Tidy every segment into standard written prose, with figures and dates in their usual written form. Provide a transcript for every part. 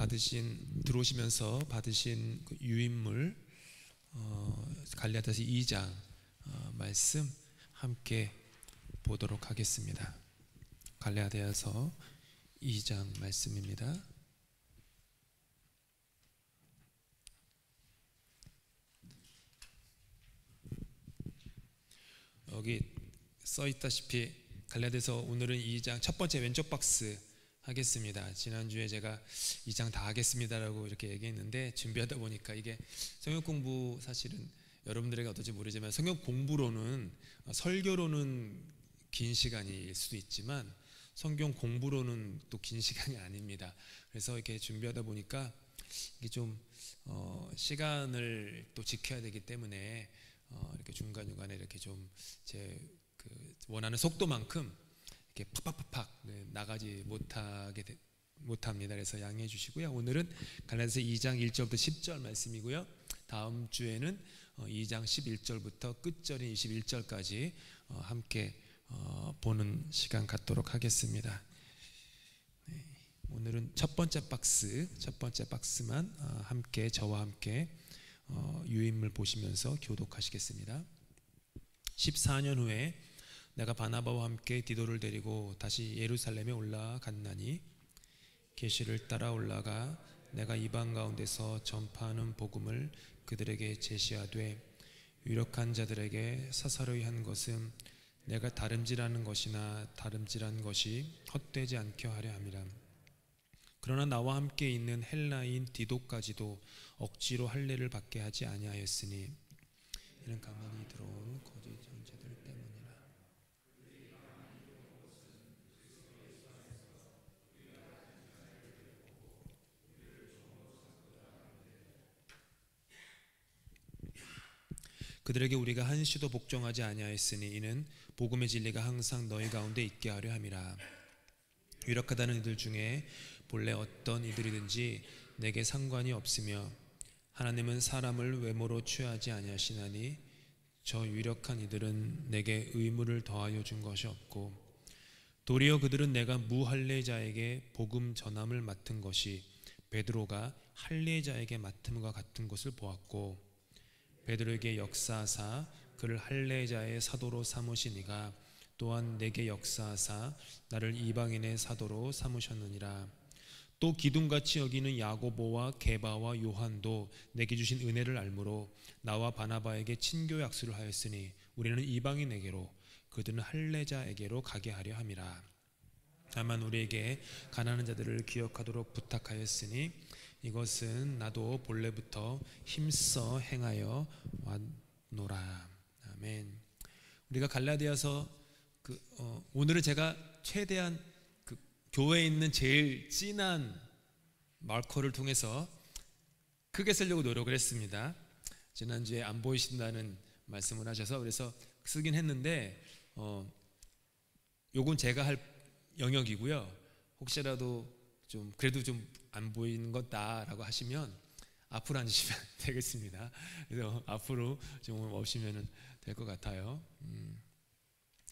들어오시면서 받으신 그 유인물 갈라디아서 2장 말씀 함께 보도록 하겠습니다. 갈라디아서 2장 말씀입니다. 여기 써있다시피 갈라디아서 오늘은 2장 첫 번째 왼쪽 박스 하겠습니다. 지난주에 제가 2장 다 하겠습니다라고 이렇게 얘기했는데 준비하다 보니까 이게 성경 공부 사실은 여러분들에게 어떨지 모르지만 성경 공부로는 설교로는 긴 시간일 수도 있지만 성경 공부로는 또 긴 시간이 아닙니다. 그래서 이렇게 준비하다 보니까 이게 좀 시간을 또 지켜야 되기 때문에 이렇게 중간중간에 이렇게 좀 제 그 원하는 속도만큼 이렇게 팍팍팍팍 나가지 못합니다. 그래서 양해해 주시고요. 오늘은 갈라디아서 2장 1절부터 10절 말씀이고요. 다음 주에는 2장 11절부터 끝절인 21절까지 함께 보는 시간 갖도록 하겠습니다. 오늘은 첫 번째 박스만 함께 저와 함께 유인물 보시면서 교독하시겠습니다. 14년 후에 내가 바나바와 함께 디도를 데리고 다시 예루살렘에 올라갔나니 계시를 따라 올라가 내가 이방 가운데서 전파하는 복음을 그들에게 제시하되 유력한 자들에게 사사로이 한 것은 내가 다름질하는 것이나 다름질한 것이 헛되지 않게 하려 함이라. 그러나 나와 함께 있는 헬라인 디도까지도 억지로 할례를 받게 하지 아니하였으니 이는 가만히 들어온 거짓 선지자들 때문이라. 그들에게 우리가 한시도 복종하지 아니하였으니 이는 복음의 진리가 항상 너희 가운데 있게 하려 함이라. 유력하다는 이들 중에 본래 어떤 이들이든지 내게 상관이 없으며 하나님은 사람을 외모로 취하지 아니하시나니 저 유력한 이들은 내게 의무를 더하여 준 것이 없고 도리어 그들은 내가 무할례자에게 복음 전함을 맡은 것이 베드로가 할례자에게 맡음과 같은 것을 보았고 베드로에게 역사하사 그를 할례자의 사도로 삼으시니가 또한 내게 역사하사 나를 이방인의 사도로 삼으셨느니라. 또 기둥같이 여기는 야고보와 게바와 요한도 내게 주신 은혜를 알므로 나와 바나바에게 친교 약수를 하였으니 우리는 이방인에게로 그들은 할례자에게로 가게 하려 함이라. 다만 우리에게 가난한 자들을 기억하도록 부탁하였으니 이것은 나도 본래부터 힘써 행하여 왔노라. 아멘. 우리가 갈라디아서 오늘은 제가 최대한 교회에 있는 제일 진한 마커를 통해서 크게 쓰려고 노력을 했습니다. 지난주에 안 보이신다는 말씀을 하셔서 그래서 쓰긴 했는데 요건 제가 할 영역이고요. 혹시라도 좀 그래도 좀 안 보이는 것다라고 하시면 앞으로 앉으시면 되겠습니다. 그래서 앞으로 좀 오시면 될 것 같아요.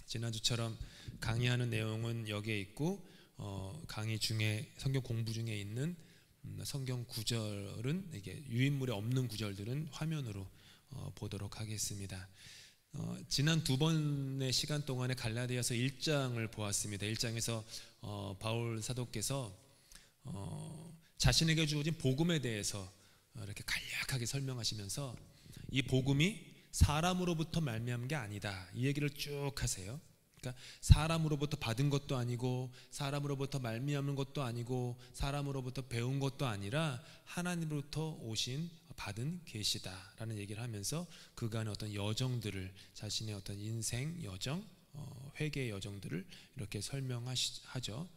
지난주처럼 강의하는 내용은 여기에 있고 강의 중에 성경 공부 중에 있는 성경 구절은 이게 유인물에 없는 구절들은 화면으로 보도록 하겠습니다. 지난 두 번의 시간 동안에 갈라디아서 1장을 보았습니다. 1장에서 바울 사도께서 자신에게 주어진 복음에 대해서 이렇게 간략하게 설명하시면서 이 복음이 사람으로부터 말미암은 게 아니다 이 얘기를 쭉 하세요. 그러니까 사람으로부터 받은 것도 아니고 사람으로부터 말미암은 것도 아니고 사람으로부터 배운 것도 아니라 하나님으로부터 오신 받은 계시다라는 얘기를 하면서 그간의 어떤 여정들을 자신의 어떤 인생 여정, 회개의 여정들을 이렇게 설명하죠.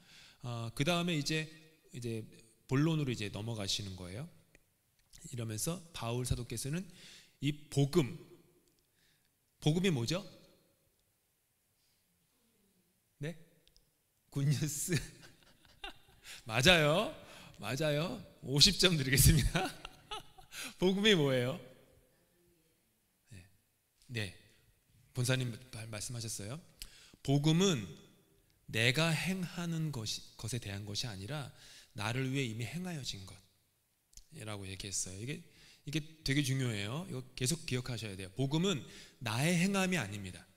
그 다음에 이제 본론으로 이제 넘어가시는 거예요. 이러면서 바울 사도께서는 이 복음이 뭐죠? 네? 굿뉴스. 맞아요. 50점 드리겠습니다. 복음이 뭐예요? 네. 본사님 말씀하셨어요. 복음은 내가 행하는 것에 대한 것이 아니라 나를 위해 이미 행하여진 것이라고 얘기했어요. 이게 되게 중요해요. 이거 계속 기억하셔야 돼요. 복음은 나의 행함이 아닙니다.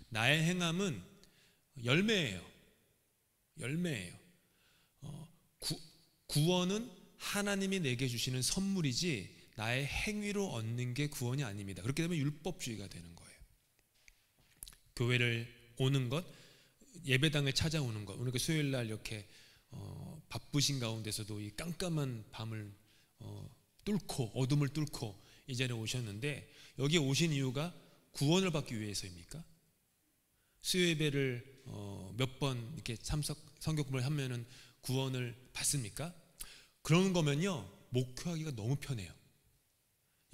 나의 행함은 열매예요. 구원은 하나님이 내게 주시는 선물이지 나의 행위로 얻는 게 구원이 아닙니다. 그렇게 되면 율법주의가 되는 거예요. 교회를 오는 것, 예배당을 찾아오는 것, 오늘 수요일 날 이렇게 바쁘신 가운데서도 이 깜깜한 밤을 뚫고, 어둠을 뚫고 이 자리에 오셨는데, 여기 오신 이유가 구원을 받기 위해서입니까? 수요 예배를 몇 번 이렇게 성경공부를 하면은 구원을 받습니까? 그런 거면요, 목회하기가 너무 편해요.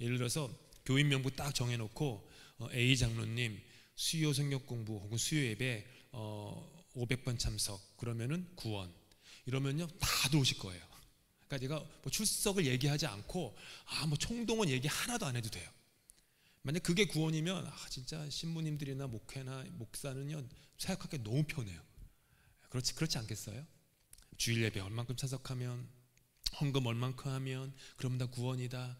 예를 들어서 교인 명부 딱 정해놓고 A 장로님 수요 성경 공부 혹은 수요 예배 500번 참석, 그러면은 구원, 이러면요 다 들어오실 거예요. 그러니까 제가 뭐 출석을 얘기하지 않고 뭐 총동원 얘기 하나도 안 해도 돼요. 만약 그게 구원이면 진짜 신부님들이나 목회나 목사는요 사역하기 너무 편해요. 그렇지 않겠어요? 주일 예배 얼만큼 참석하면, 헌금 얼만큼 하면 그러면 다 구원이다,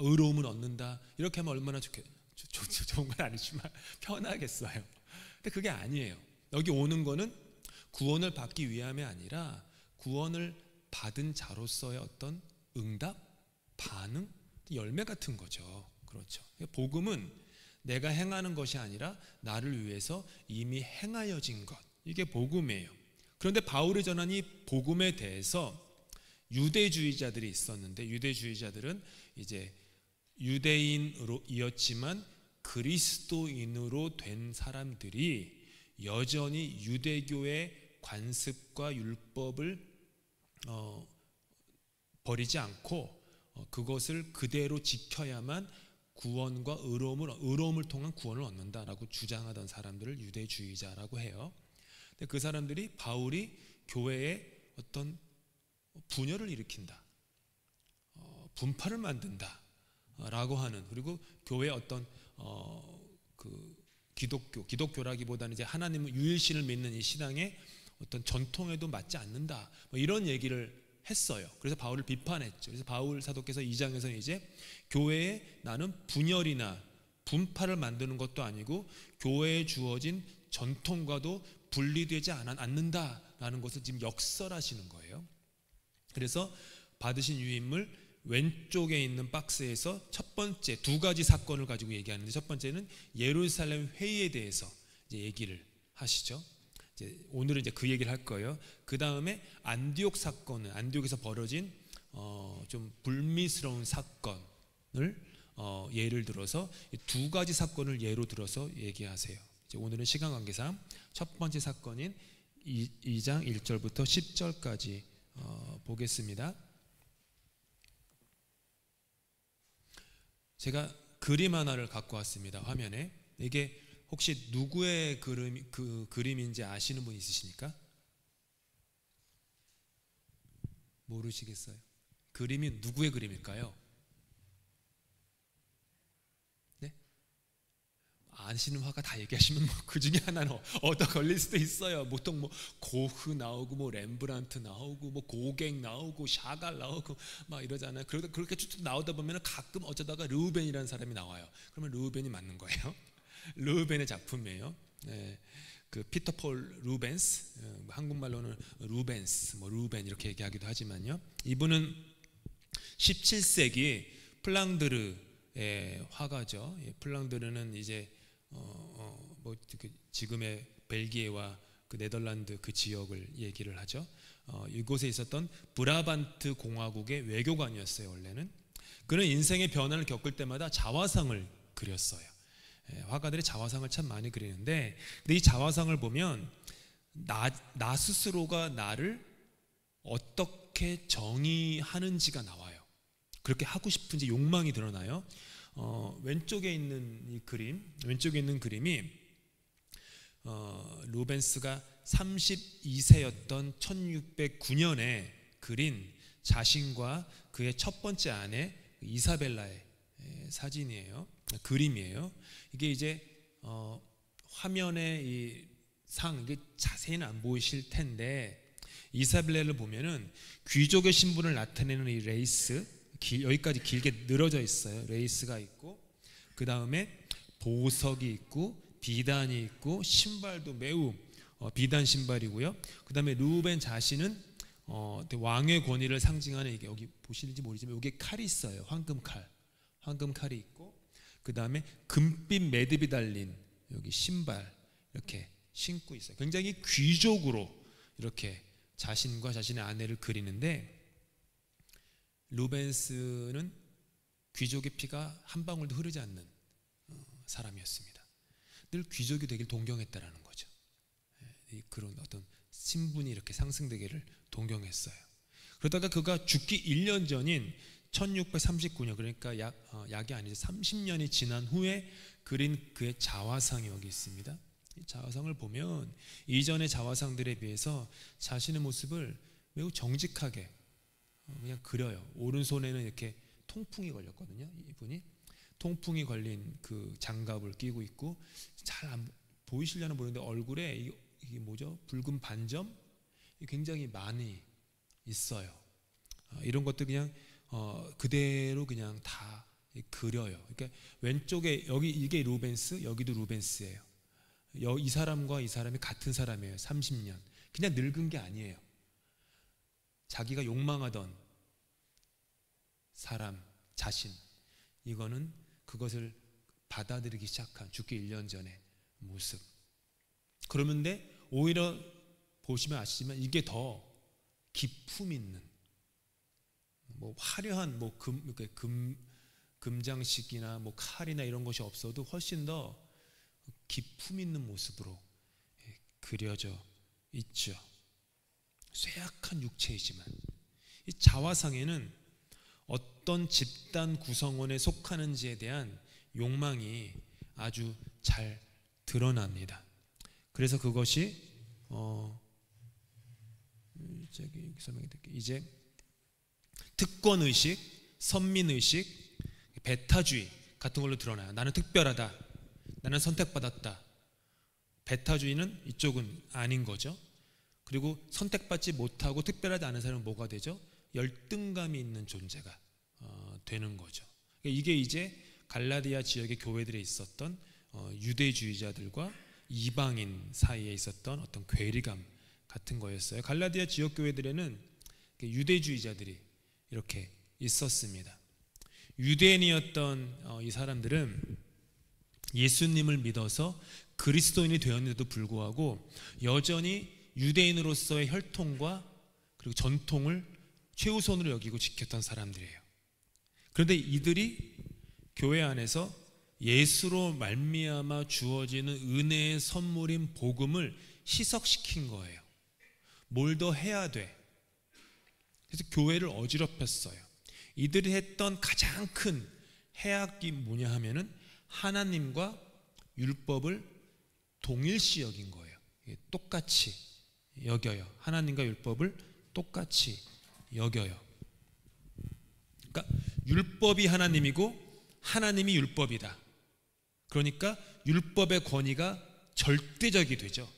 의로움을 얻는다, 이렇게 하면 얼마나 좋은 건 아니지만 편하겠어요. 근데 그게 아니에요. 여기 오는 거는 구원을 받기 위함이 아니라 구원을 받은 자로서의 어떤 응답, 반응, 열매 같은 거죠. 그렇죠. 복음은 내가 행하는 것이 아니라 나를 위해서 이미 행하여진 것, 이게 복음이에요. 그런데 바울이 전한 이 복음에 대해서 유대주의자들이 있었는데, 유대주의자들은 이제 유대인이었지만 그리스도인으로 된 사람들이 여전히 유대교의 관습과 율법을 버리지 않고 그것을 그대로 지켜야만 구원과 의로움을 통한 구원을 얻는다라고 주장하던 사람들을 유대주의자라고 해요. 근데 그 사람들이 바울이 교회에 어떤 분열을 일으킨다, 분파를 만든다라고 하는, 그리고 교회의 어떤 그 기독교라기보다는 이제 하나님 유일신을 믿는 이 신앙의 어떤 전통에도 맞지 않는다, 뭐 이런 얘기를 했어요. 그래서 바울을 비판했죠. 그래서 바울 사도께서 2장에서는 이제 교회에 나는 분열이나 분파를 만드는 것도 아니고 교회에 주어진 전통과도 분리되지 않는다라는 것을 지금 역설하시는 거예요. 그래서 받으신 유인물 왼쪽에 있는 박스에서 첫 번째 두 가지 사건을 가지고 얘기하는데, 첫 번째는 예루살렘 회의에 대해서 이제 얘기를 하시죠. 오늘은 이제 그 얘기를 할 거예요. 그 다음에 안디옥 사건은, 안디옥에서 벌어진 좀 불미스러운 사건을 예를 들어서 두 가지 사건을 예로 들어서 얘기하세요. 이제 오늘은 시간 관계상 첫 번째 사건인 2장 1절부터 10절까지 보겠습니다. 제가 그림 하나를 갖고 왔습니다. 화면에. 이게 혹시 누구의 그림인지 아시는 분 있으십니까? 모르시겠어요? 그림이 누구의 그림일까요? 네? 아시는 화가 다 얘기하시면 뭐 그 중에 하나는 얻어 걸릴 수도 있어요. 보통 뭐 고흐 나오고 뭐 렘브란트 나오고 뭐 고갱 나오고 샤갈 나오고 막 이러잖아요. 그렇게 쭉 나오다 보면 가끔 어쩌다가 르우벤이라는 사람이 나와요. 그러면 르우벤이 맞는 거예요. 르우벤의 작품이에요. 네, 그 피터 폴 루벤스, 한국말로는 루벤스, 뭐 루벤 이렇게 얘기하기도 하지만요. 이분은 17세기 플랑드르의 화가죠. 플랑드르는 이제 뭐 지금의 벨기에와 그 네덜란드 그 지역을 얘기를 하죠. 이곳에 있었던 브라반트 공화국의 외교관이었어요. 원래는 그는 인생의 변화를 겪을 때마다 자화상을 그렸어요. 화가들이 자화상을 참 많이 그리는데, 근데 이 자화상을 보면 나 스스로가 나를 어떻게 정의하는지가 나와요. 그렇게 하고 싶은지 욕망이 드러나요. 왼쪽에 있는 이 그림, 왼쪽에 있는 그림이 루벤스가 32세였던 1609년에 그린 자신과 그의 첫 번째 아내 이사벨라의 사진이에요. 그림이에요. 이게 이제 화면에 이 상, 이게 자세히는 안 보이실 텐데, 이사벨레를 보면은 귀족의 신분을 나타내는 이 레이스, 여기까지 길게 늘어져 있어요. 레이스가 있고, 그 다음에 보석이 있고, 비단이 있고, 신발도 매우 비단 신발이고요. 그 다음에 르우벤 자신은 왕의 권위를 상징하는, 이게 여기 보시는지 모르지만 여기에 칼이 있어요. 황금칼이 있고, 그 다음에 금빛 매듭이 달린 여기 신발 이렇게 신고 있어요. 굉장히 귀족으로 이렇게 자신과 자신의 아내를 그리는데, 루벤스는 귀족의 피가 한 방울도 흐르지 않는 사람이었습니다. 늘 귀족이 되길 동경했다라는 거죠. 그런 어떤 신분이 이렇게 상승되기를 동경했어요. 그러다가 그가 죽기 1년 전인 1639년, 그러니까 약이 아니죠, 30년이 지난 후에 그린 그의 자화상이 여기 있습니다. 이 자화상을 보면 이전의 자화상들에 비해서 자신의 모습을 매우 정직하게 그냥 그려요. 오른손에는 이렇게 통풍이 걸렸거든요. 이분이 통풍이 걸린 그 장갑을 끼고 있고, 잘 안 보이시려나 모르는데 얼굴에 이게 뭐죠? 붉은 반점 굉장히 많이 있어요. 이런 것들 그냥 그대로 그냥 다 그려요. 그러니까 왼쪽에 여기 이게 루벤스, 여기도 루벤스예요. 이 사람과 이 사람이 같은 사람이에요. 30년. 그냥 늙은 게 아니에요. 자기가 욕망하던 사람 자신, 이거는 그것을 받아들이기 시작한 죽기 1년 전의 모습. 그러는데 오히려 보시면 아시지만 이게 더 기품 있는, 뭐 화려한 뭐 금장식이나 뭐 칼이나 이런 것이 없어도 훨씬 더 기품 있는 모습으로 그려져 있죠. 쇠약한 육체이지만 이 자화상에는 어떤 집단 구성원에 속하는지에 대한 욕망이 아주 잘 드러납니다. 그래서 그것이 이제 특권의식, 선민의식, 배타주의 같은 걸로 드러나요. 나는 특별하다, 나는 선택받았다. 배타주의는 이쪽은 아닌 거죠. 그리고 선택받지 못하고 특별하지 않은 사람은 뭐가 되죠? 열등감이 있는 존재가 되는 거죠. 이게 이제 갈라디아 지역의 교회들에 있었던 유대주의자들과 이방인 사이에 있었던 어떤 괴리감 같은 거였어요. 갈라디아 지역 교회들에는 유대주의자들이 이렇게 있었습니다. 유대인이었던 이 사람들은 예수님을 믿어서 그리스도인이 되었는데도 불구하고 여전히 유대인으로서의 혈통과 그리고 전통을 최우선으로 여기고 지켰던 사람들이에요. 그런데 이들이 교회 안에서 예수로 말미암아 주어지는 은혜의 선물인 복음을 희석시킨 거예요. 뭘 더 해야 돼. 그래서 교회를 어지럽혔어요. 이들이 했던 가장 큰 해악이 뭐냐 하면은 하나님과 율법을 동일시 여긴 거예요. 똑같이 여겨요. 하나님과 율법을 똑같이 여겨요. 그러니까 율법이 하나님이고 하나님이 율법이다. 그러니까 율법의 권위가 절대적이 되죠.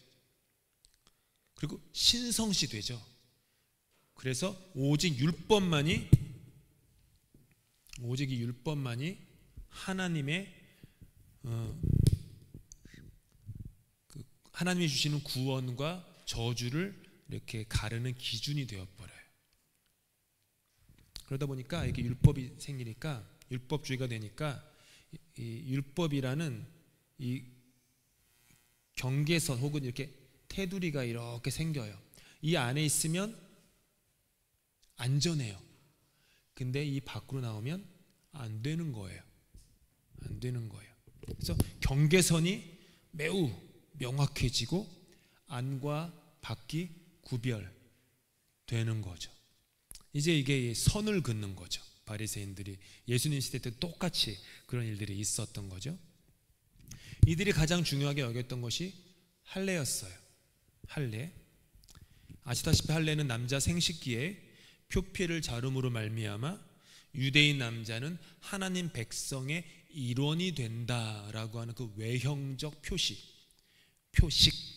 그리고 신성시 되죠. 그래서 오직 이 율법만이 하나님의 하나님이 주시는 구원과 저주를 이렇게 가르는 기준이 되어버려요. 그러다 보니까 이게 율법이 생기니까, 율법주의가 되니까 이 율법이라는 이 경계선 혹은 이렇게 테두리가 이렇게 생겨요. 이 안에 있으면 안전해요. 근데 이 밖으로 나오면 안 되는 거예요. 안 되는 거예요. 그래서 경계선이 매우 명확해지고 안과 밖이 구별되는 거죠. 이제 이게 선을 긋는 거죠. 바리새인들이 예수님 시대 때 똑같이 그런 일들이 있었던 거죠. 이들이 가장 중요하게 여겼던 것이 할례였어요. 할례. 아시다시피 할례는 남자 생식기에 표피를 자름으로 말미암아 유대인 남자는 하나님 백성의 일원이 된다라고 하는 그 외형적 표식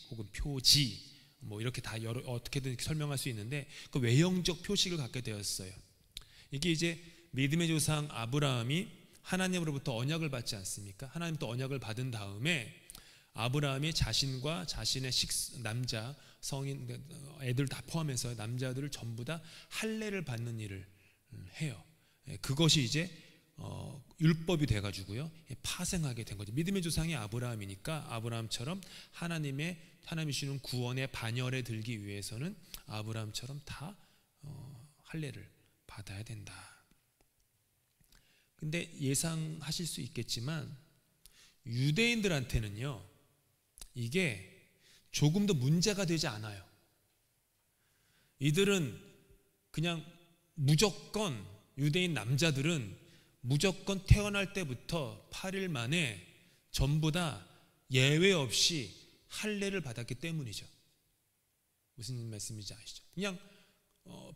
혹은 표지, 뭐 이렇게 다 어떻게든 설명할 수 있는데 그 외형적 표식을 갖게 되었어요. 이게 이제 믿음의 조상 아브라함이 하나님으로부터 언약을 받지 않습니까? 하나님부터 언약을 받은 다음에 아브라함이 자신과 자신의 남자 성인 애들 다 포함해서 남자들을 전부 다 할례를 받는 일을 해요. 그것이 이제 율법이 돼가지고요 파생하게 된 거죠. 믿음의 조상이 아브라함이니까 아브라함처럼 하나님이 주시는 구원의 반열에 들기 위해서는 아브라함처럼 다 할례를 받아야 된다. 근데 예상하실 수 있겠지만 유대인들한테는요 이게 조금도 문제가 되지 않아요. 이들은 그냥 무조건 유대인 남자들은 무조건 태어날 때부터 8일 만에 전부 다 예외 없이 할례를 받았기 때문이죠. 무슨 말씀인지 아시죠? 그냥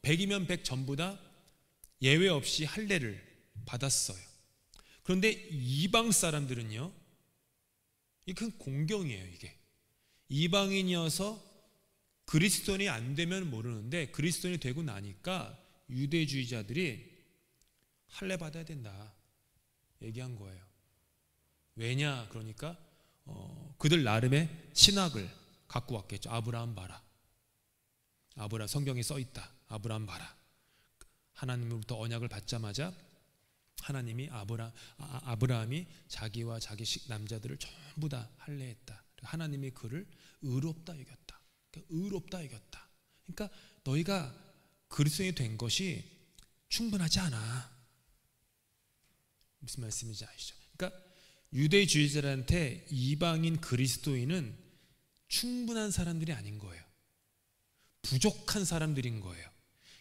100이면 100 전부 다 예외 없이 할례를 받았어요. 그런데 이방 사람들은요 이게 공경이에요. 이게 이방인이어서 그리스도인이 안 되면 모르는데 그리스도인이 되고 나니까 유대주의자들이 할례 받아야 된다 얘기한 거예요. 왜냐 그러니까 그들 나름의 신학을 갖고 왔겠죠. 아브라함 봐라. 아브라함 성경에 써 있다. 아브라함 봐라. 하나님으로부터 언약을 받자마자 하나님이 아브라함이 자기와 자기 남자들을 전부 다 할례했다. 하나님이 그를 의롭다 여겼다. 그러니까 의롭다 여겼다. 그러니까 너희가 그리스도인이 된 것이 충분하지 않아. 무슨 말씀인지 아시죠? 그러니까 유대주의자들한테 이방인 그리스도인은 충분한 사람들이 아닌 거예요. 부족한 사람들인 거예요.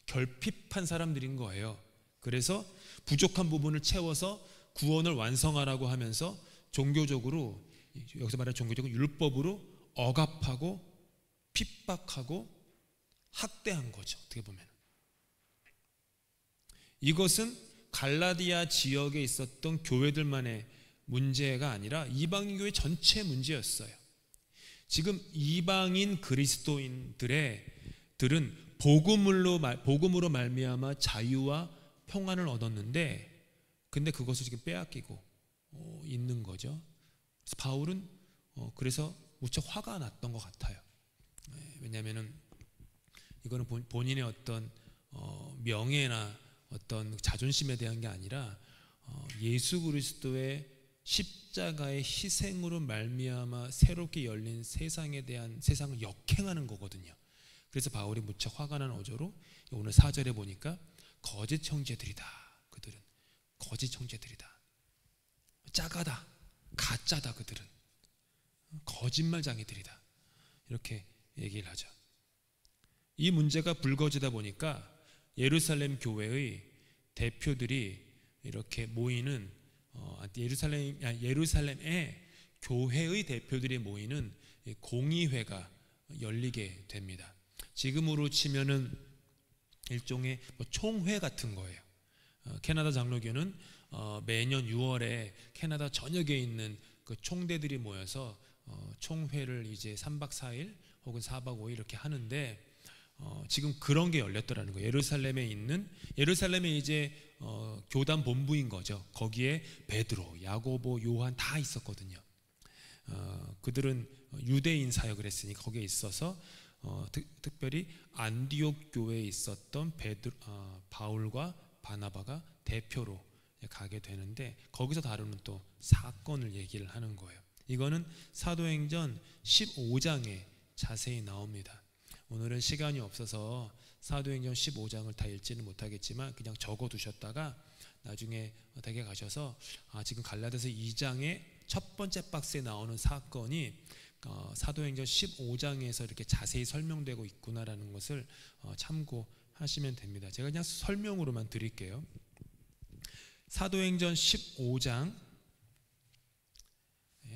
결핍한 사람들인 거예요. 그래서 부족한 부분을 채워서 구원을 완성하라고 하면서 종교적으로, 여기서 말하는 종교적으로 율법으로 억압하고 핍박하고 학대한 거죠. 어떻게 보면 이것은 갈라디아 지역에 있었던 교회들만의 문제가 아니라 이방인 교회 전체 문제였어요. 지금 이방인 그리스도인들은 복음으로 말미암아 자유와 평안을 얻었는데, 근데 그것을 지금 빼앗기고 있는 거죠. 그래서 바울은 그래서 무척 화가 났던 것 같아요. 왜냐하면은 이거는 본인의 어떤 명예나 어떤 자존심에 대한 게 아니라 예수 그리스도의 십자가의 희생으로 말미암아 새롭게 열린 세상에 대한, 세상을 역행하는 거거든요. 그래서 바울이 무척 화가 난 어조로 오늘 4절에 보니까 거짓 형제들이다. 그들은 거짓 형제들이다. 짜가다. 가짜다. 그들은 거짓말장이들이다. 이렇게 얘기를 하죠. 이 문제가 불거지다 보니까 예루살렘 교회의 대표들이 이렇게 모이는 예루살렘의 교회의 대표들이 모이는 공의회가 열리게 됩니다. 지금으로 치면은 일종의 총회 같은 거예요. 캐나다 장로교는 매년 6월에 캐나다 전역에 있는 그 총대들이 모여서 총회를 이제 3박 4일 혹은 4박 5일 이렇게 하는데 지금 그런 게 열렸더라는 거예요. 예루살렘에 이제 교단 본부인 거죠. 거기에 베드로, 야고보, 요한 다 있었거든요. 그들은 유대인 사역을 했으니 거기에 있어서 특별히 안디옥 교회에 있었던 바울과 바나바가 대표로 가게 되는데, 거기서 다루는 또 사건을 얘기를 하는 거예요. 이거는 사도행전 15장에 자세히 나옵니다. 오늘은 시간이 없어서 사도행전 15장을 다 읽지는 못하겠지만 그냥 적어두셨다가 나중에 댁에 가셔서 지금 갈라디아서 2장의 첫 번째 박스에 나오는 사건이 사도행전 15장에서 이렇게 자세히 설명되고 있구나라는 것을 참고하시면 됩니다. 제가 그냥 설명으로만 드릴게요. 사도행전 15장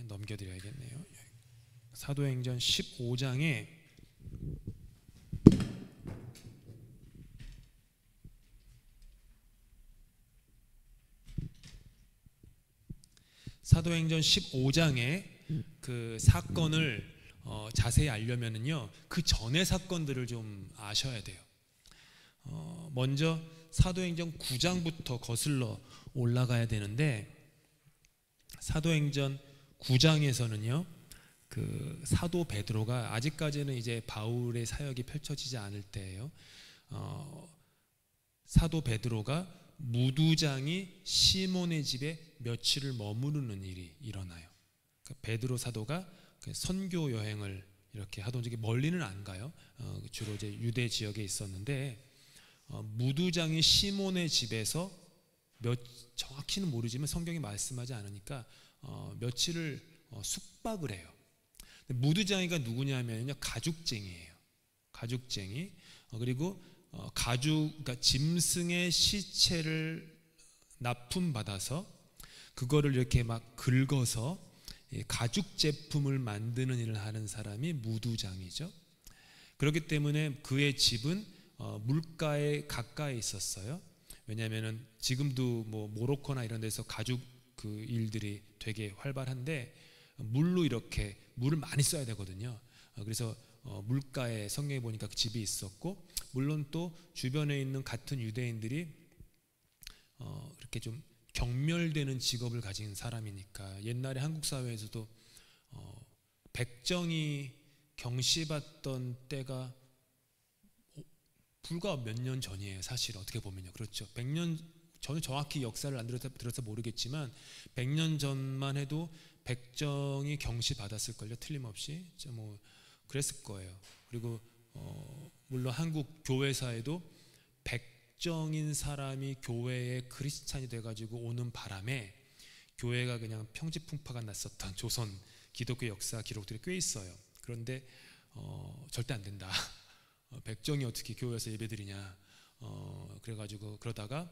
넘겨드려야겠네요. 사도행전 15장에 그 사건을 자세히 알려면은요, 그 전의 사건들을 좀 아셔야 돼요. 먼저 사도행전 9장부터 거슬러 올라가야 되는데, 사도행전 9장에서는요, 그 사도 베드로가 아직까지는 이제 바울의 사역이 펼쳐지지 않을 때예요. 사도 베드로가 무두장이 시몬의 집에 며칠을 머무르는 일이 일어나요. 그러니까 베드로 사도가 선교 여행을 이렇게 하던 적이 멀리는 안 가요. 주로 이제 유대 지역에 있었는데, 무두장이 시몬의 집에서 정확히는 모르지만 성경이 말씀하지 않으니까 며칠을 숙박을 해요. 무두장이가 누구냐면요, 가죽쟁이에요. 가죽쟁이. 그리고 그러니까 짐승의 시체를 납품받아서 그거를 이렇게 막 긁어서 가죽 제품을 만드는 일을 하는 사람이 무두장이죠. 그렇기 때문에 그의 집은 물가에 가까이 있었어요. 왜냐하면은 지금도 뭐 모로코나 이런 데서 가죽 그 일들이 되게 활발한데, 물로 이렇게 물을 많이 써야 되거든요. 그래서 물가에 성경에 보니까 그 집이 있었고, 물론 또 주변에 있는 같은 유대인들이 이렇게 좀 경멸되는 직업을 가진 사람이니까, 옛날에 한국 사회에서도 백정이 경시받던 때가 불과 몇 년 전이에요. 사실 어떻게 보면요, 그렇죠. 100년, 저는 정확히 역사를 안 들어서 모르겠지만 100년 전만 해도 백정이 경시받았을걸요. 틀림없이 뭐 그랬을 거예요. 그리고 물론 한국 교회사에도 백정인 사람이 교회에 크리스찬이 돼가지고 오는 바람에 교회가 그냥 평지풍파가 났었던 조선 기독교 역사 기록들이 꽤 있어요. 그런데 절대 안 된다. 백정이 어떻게 교회에서 예배드리냐. 그래가지고 그러다가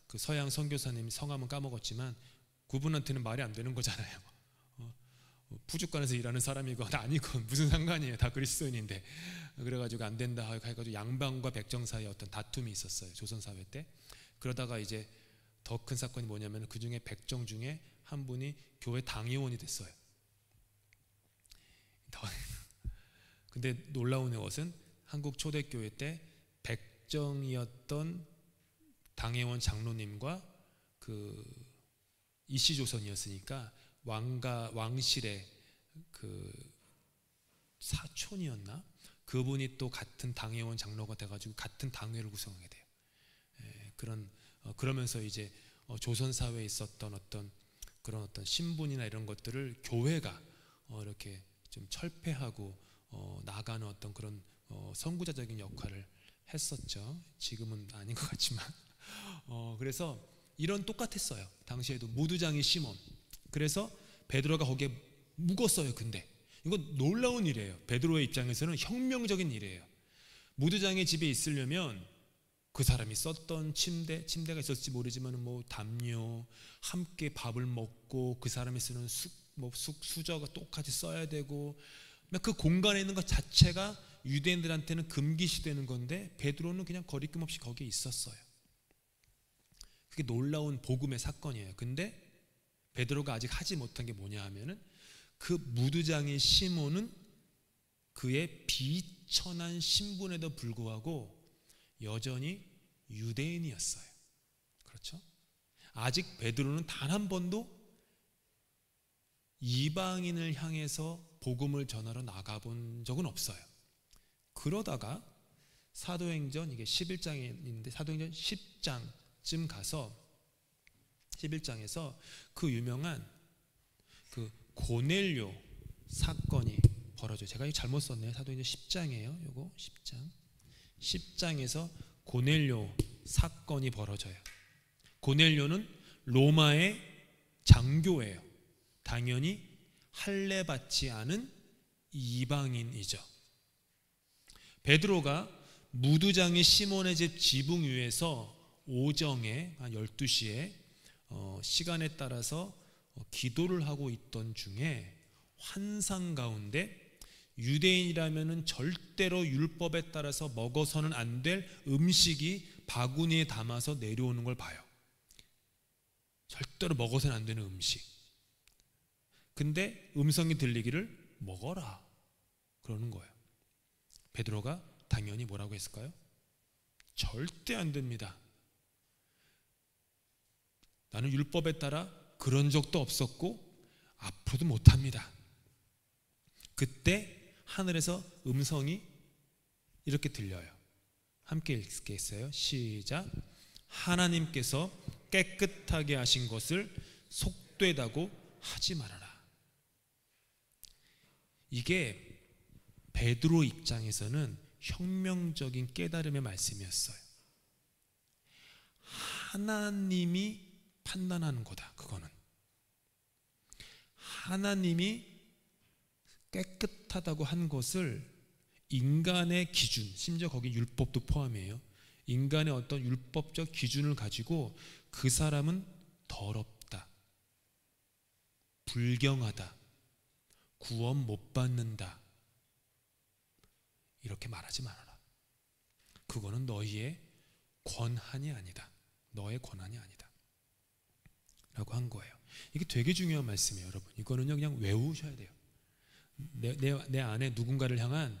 그 서양 선교사님 성함은 까먹었지만 그분한테는 말이 안 되는 거잖아요. 푸주간에서 일하는 사람이건 아니건 무슨 상관이에요. 다 그리스도인인데. 그래가지고 안 된다 해가지고 양반과 백정 사이에 어떤 다툼이 있었어요. 조선사회 때. 그러다가 이제 더 큰 사건이 뭐냐면, 그 중에 백정 중에 한 분이 교회 당의원이 됐어요. 근데 놀라운 것은 한국 초대교회 때 백정이었던 당회원 장로님과 그 이씨조선이었으니까 왕실의 그 사촌이었나? 그분이 또 같은 당회원 장로가 돼가지고 같은 당회를 구성하게 돼요. 그러면서 이제 조선 사회에 있었던 그런 어떤 신분이나 이런 것들을 교회가 이렇게 좀 철폐하고 나가는 어떤 그런 선구자적인 역할을 했었죠. 지금은 아닌 것 같지만. 그래서 이런 똑같았어요. 당시에도 무두장이 시몬. 그래서 베드로가 거기에 묵었어요. 근데 이건 놀라운 일이에요. 베드로의 입장에서는 혁명적인 일이에요. 무두장의 집에 있으려면 그 사람이 썼던 침대가 있었을지 모르지만 뭐 담요, 함께 밥을 먹고 그 사람이 쓰는 수저가 똑같이 써야 되고, 그 공간에 있는 것 자체가 유대인들한테는 금기시되는 건데 베드로는 그냥 거리낌 없이 거기에 있었어요. 그게 놀라운 복음의 사건이에요. 근데 베드로가 아직 하지 못한 게 뭐냐 하면은, 그 무두장의 시몬은 그의 비천한 신분에도 불구하고 여전히 유대인이었어요. 그렇죠? 아직 베드로는 단 한 번도 이방인을 향해서 복음을 전하러 나가본 적은 없어요. 그러다가 사도행전, 이게 11장인데 사도행전 10장쯤 가서 11장에서 그 유명한 그 고넬료 사건이 벌어져요. 제가 이거 잘못 썼네요. 사도행전 10장이에요. 요거 10장에서 고넬료 사건이 벌어져요. 고넬료는 로마의 장교예요. 당연히 할례 받지 않은 이방인이죠. 베드로가 무두장의 시몬의 집 지붕 위에서 오정에 한 12시에 시간에 따라서 기도를 하고 있던 중에 환상 가운데 유대인이라면은 절대로 율법에 따라서 먹어서는 안 될 음식이 바구니에 담아서 내려오는 걸 봐요. 절대로 먹어서는 안 되는 음식. 근데 음성이 들리기를 먹어라. 그러는 거예요. 베드로가 당연히 뭐라고 했을까요? 절대 안 됩니다. 나는 율법에 따라 그런 적도 없었고 앞으로도 못합니다. 그때 하늘에서 음성이 이렇게 들려요. 함께 읽겠어요. 시작. 하나님께서 깨끗하게 하신 것을 속되다고 하지 말아라. 이게 베드로 입장에서는 혁명적인 깨달음의 말씀이었어요. 하나님이 판단하는 거다. 그거는 하나님이 깨끗하다고 한 것을 인간의 기준, 심지어 거기 율법도 포함이에요. 인간의 어떤 율법적 기준을 가지고 그 사람은 더럽다, 불경하다, 구원 못 받는다, 이렇게 말하지 말아라. 그거는 너희의 권한이 아니다. 너의 권한이 아니다 라고 한 거예요. 이게 되게 중요한 말씀이에요, 여러분. 이거는요 그냥 외우셔야 돼요. 내 안에 누군가를 향한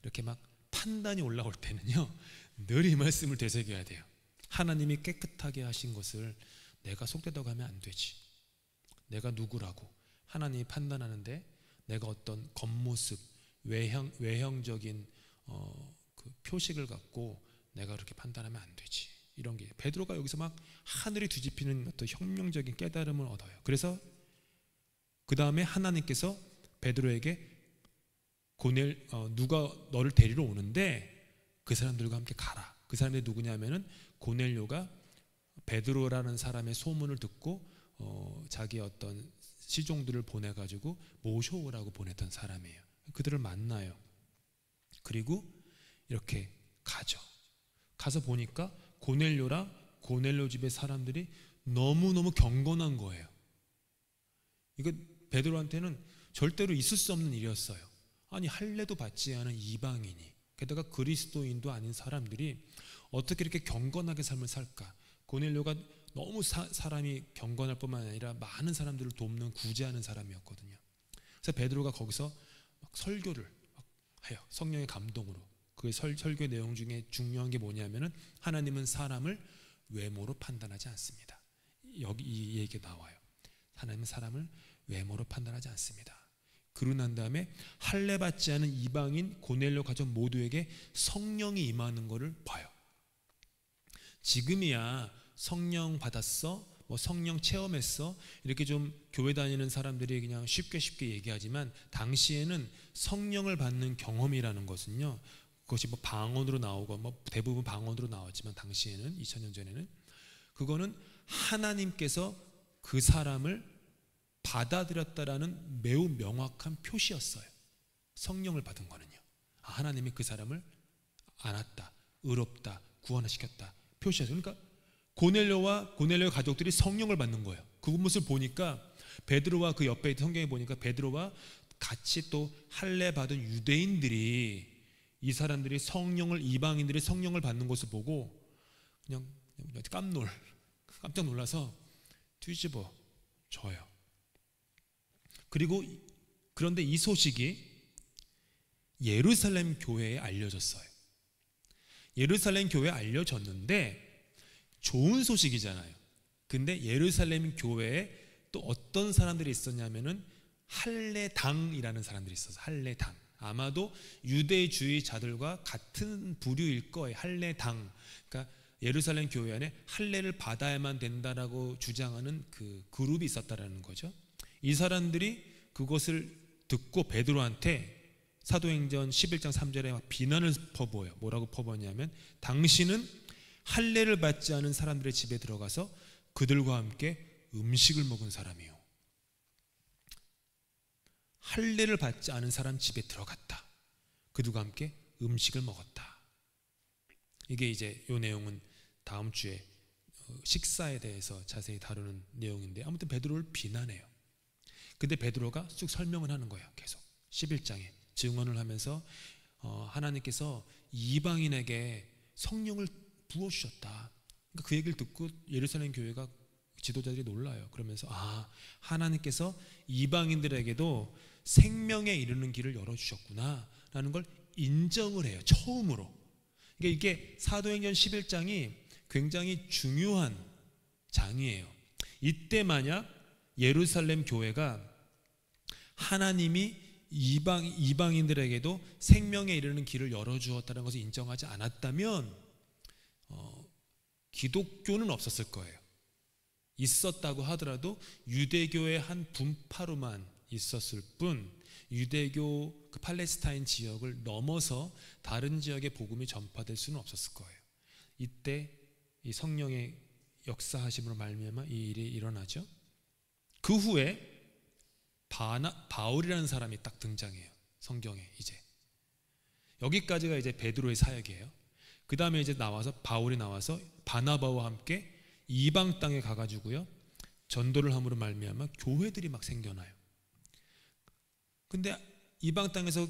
이렇게 막 판단이 올라올 때는요 늘 이 말씀을 되새겨야 돼요. 하나님이 깨끗하게 하신 것을 내가 속되다고 하면 안 되지. 내가 누구라고 하나님이 판단하는데 내가 어떤 겉모습, 외형적인 그 표식을 갖고 내가 그렇게 판단하면 안 되지. 이런 게 베드로가 여기서 막 하늘이 뒤집히는 어떤 혁명적인 깨달음을 얻어요. 그래서 그 다음에 하나님께서 베드로에게 누가 너를 데리러 오는데 그 사람들과 함께 가라. 그 사람이 누구냐면은 고넬료가 베드로라는 사람의 소문을 듣고 자기 어떤 시종들을 보내가지고 모셔오라고 보냈던 사람이에요. 그들을 만나요. 그리고 이렇게 가죠. 가서 보니까 고넬료랑 고넬료 집의 사람들이 너무너무 경건한 거예요. 이거 베드로한테는 절대로 있을 수 없는 일이었어요. 아니 할례도 받지 않은 이방인이, 게다가 그리스도인도 아닌 사람들이 어떻게 이렇게 경건하게 삶을 살까? 고넬료가 너무 사람이 경건할 뿐만 아니라 많은 사람들을 돕는 구제하는 사람이었거든요. 그래서 베드로가 거기서 막 설교를 막 해요. 성령의 감동으로. 그 설교의 내용 중에 중요한 게 뭐냐면은 하나님은 사람을 외모로 판단하지 않습니다. 여기 이 얘기가 나와요. 하나님은 사람을 외모로 판단하지 않습니다. 그러고 난 다음에 할례 받지 않은 이방인 고넬료 가족 모두에게 성령이 임하는 것을 봐요. 지금이야 성령 받았어, 뭐 성령 체험했어, 이렇게 좀 교회 다니는 사람들이 그냥 쉽게 얘기하지만 당시에는 성령을 받는 경험이라는 것은요, 그것이 뭐 방언으로 나오고 뭐 대부분 방언으로 나왔지만 당시에는 2000년 전에는 그거는 하나님께서 그 사람을 받아들였다라는 매우 명확한 표시였어요. 성령을 받은 거는요, 하나님이 그 사람을 안았다, 의롭다, 구원시켰다 표시했어요. 그러니까 고넬료와 고넬료의 가족들이 성령을 받는 거예요. 그 모습을 보니까 베드로와 그 옆에 있던 성경에 보니까 베드로와 같이 또 할례 받은 유대인들이 이 사람들이 이방인들이 성령을 받는 것을 보고 그냥 깜짝 놀라서 뒤집어 져요. 그런데 이 소식이 예루살렘 교회에 알려졌어요. 예루살렘 교회에 알려졌는데 좋은 소식이잖아요. 근데 예루살렘 교회에 또 어떤 사람들이 있었냐면은 할례당이라는 사람들이 있어서 할례당, 아마도 유대주의자들과 같은 부류일 거예요. 할례당, 그러니까 예루살렘 교회 안에 할례를 받아야만 된다라고 주장하는 그 그룹이 있었다라는 거죠. 이 사람들이 그것을 듣고 베드로한테 사도행전 11장 3절에 막 비난을 퍼부어요. 뭐라고 퍼부었냐면 당신은 할례를 받지 않은 사람들의 집에 들어가서 그들과 함께 음식을 먹은 사람이요. 할례를 받지 않은 사람 집에 들어갔다. 그들과 함께 음식을 먹었다. 이게 이제 이 내용은 다음 주에 식사에 대해서 자세히 다루는 내용인데 아무튼 베드로를 비난해요. 근데 베드로가 쭉 설명을 하는 거예요. 계속 11장에 증언을 하면서 하나님께서 이방인에게 성령을 부어주셨다. 그러니까 그 얘기를 듣고 예루살렘 교회가 지도자들이 놀라요. 그러면서 하나님께서 이방인들에게도 생명에 이르는 길을 열어주셨구나 라는 걸 인정을 해요. 처음으로. 그러니까 이게 사도행전 11장이 굉장히 중요한 장이에요. 이때 만약 예루살렘 교회가 하나님이 이방인들에게도 생명에 이르는 길을 열어주었다는 것을 인정하지 않았다면 기독교는 없었을 거예요. 있었다고 하더라도 유대교의 한 분파로만 있었을 뿐 유대교 그 팔레스타인 지역을 넘어서 다른 지역의 복음이 전파될 수는 없었을 거예요. 이때 이 성령의 역사하심으로 말미암아 이 일이 일어나죠. 그 후에 바울이라는 사람이 딱 등장해요. 성경에 이제 여기까지가 이제 베드로의 사역이에요. 그 다음에 이제 바울이 나와서 바나바와 함께 이방 땅에 가가지고요 전도를 함으로 말미암아 교회들이 막 생겨나요. 근데 이방 땅에서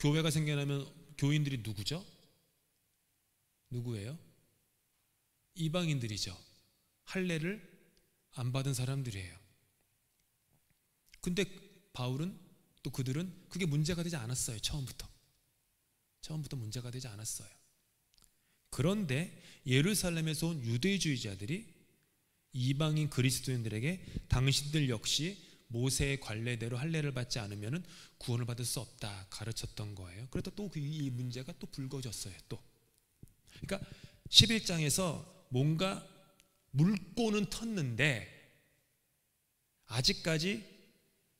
교회가 생겨나면 교인들이 누구죠? 누구예요? 이방인들이죠. 할례를 안 받은 사람들이에요. 근데 바울은 또 그들은 그게 문제가 되지 않았어요. 처음부터 문제가 되지 않았어요. 그런데 예루살렘에서 온 유대주의자들이 이방인 그리스도인들에게 당신들 역시 모세의 관례대로 할례를 받지 않으면 구원을 받을 수 없다 가르쳤던 거예요. 그래서 또 이 문제가 또 불거졌어요. 또 그러니까 11장에서 뭔가 물꼬는 텄는데 아직까지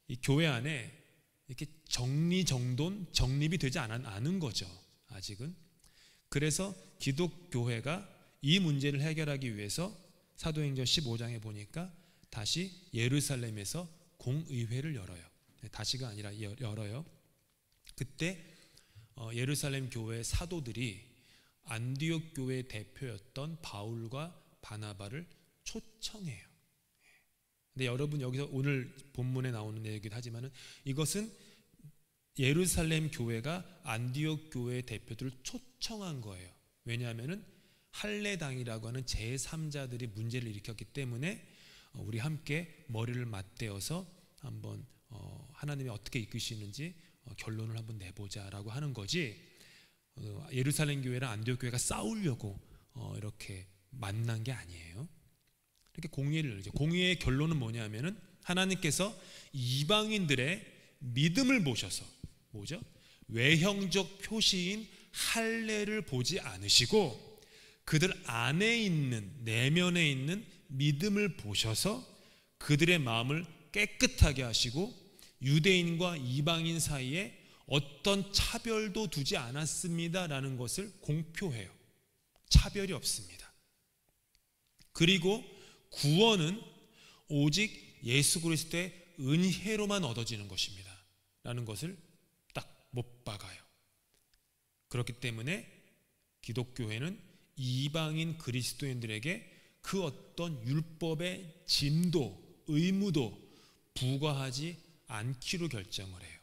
이 교회 안에 이렇게 정립이 되지 않은 거죠. 아직은. 그래서 기독교회가 이 문제를 해결하기 위해서 사도행전 15장에 보니까 다시 예루살렘에서 공의회를 열어요. 다시가 아니라 열어요. 그때 예루살렘 교회 사도들이 안디옥 교회 대표였던 바울과 바나바를 초청해요. 근데 여러분 여기서 오늘 본문에 나오는 얘기긴 하지만은 이것은 예루살렘 교회가 안디옥 교회 대표들을 초청한 거예요. 왜냐하면은 할례당이라고 하는 제3자들이 문제를 일으켰기 때문에 우리 함께 머리를 맞대어서 한번 하나님이 어떻게 이끄시는지 결론을 한번 내보자라고 하는 거지. 예루살렘 교회랑 안디옥 교회가 싸우려고 이렇게 만난 게 아니에요. 이렇게 공의회를 열죠. 공의회의 결론은 뭐냐면은 하나님께서 이방인들의 믿음을 보셔서 뭐죠? 외형적 표시인 할례를 보지 않으시고 그들 안에 있는 내면에 있는 믿음을 보셔서 그들의 마음을 깨끗하게 하시고 유대인과 이방인 사이에 어떤 차별도 두지 않았습니다라는 것을 공표해요. 차별이 없습니다. 그리고 구원은 오직 예수 그리스도의 은혜로만 얻어지는 것입니다 라는 것을 딱 못 박아요. 그렇기 때문에 기독교회는 이방인 그리스도인들에게 그 어떤 율법의 짐도 의무도 부과하지 않기로 결정을 해요.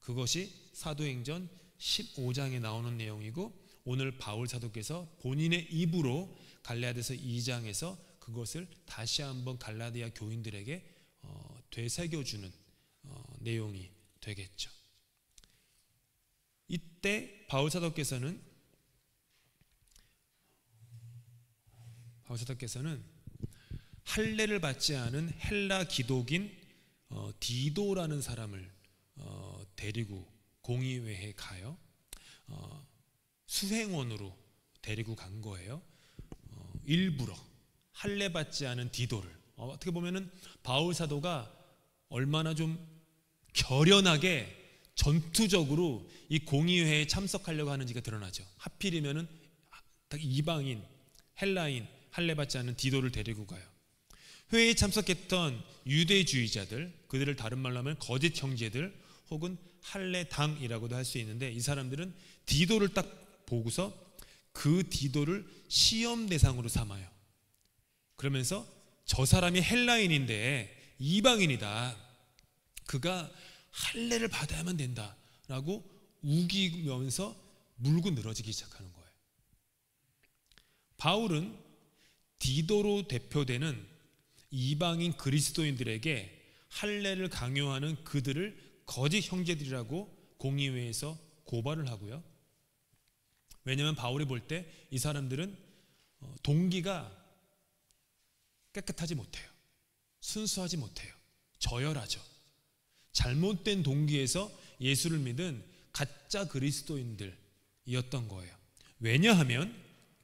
그것이 사도행전 15장에 나오는 내용이고 오늘 바울 사도께서 본인의 입으로 갈라디아서 2장에서 그것을 다시 한번 갈라디아 교인들에게 되새겨주는 내용이 되겠죠. 이때 바울 사도께서는 할례를 받지 않은 헬라 기독인 디도라는 사람을 데리고 공의회에 가요. 수행원으로 데리고 간 거예요. 일부러 할례 받지 않은 디도를 어떻게 보면은 바울 사도가 얼마나 좀 결연하게 전투적으로 이 공의회에 참석하려고 하는지가 드러나죠. 하필이면은 이방인 헬라인 할례 받지 않은 디도를 데리고 가요. 회의에 참석했던 유대주의자들, 그들을 다른 말로 하면 거짓 형제들 혹은 할례당이라고도 할 수 있는데 이 사람들은 디도를 딱 보고서 그 디도를 시험 대상으로 삼아요. 그러면서 저 사람이 헬라인인데 이방인이다. 그가 할례를 받아야만 된다라고 우기면서 물고 늘어지기 시작하는 거예요. 바울은 디도로 대표되는 이방인 그리스도인들에게 할례를 강요하는 그들을 거짓 형제들이라고 공의회에서 고발을 하고요. 왜냐하면 바울이 볼 때 이 사람들은 동기가 깨끗하지 못해요. 순수하지 못해요. 저열하죠. 잘못된 동기에서 예수를 믿은 가짜 그리스도인들이었던 거예요. 왜냐하면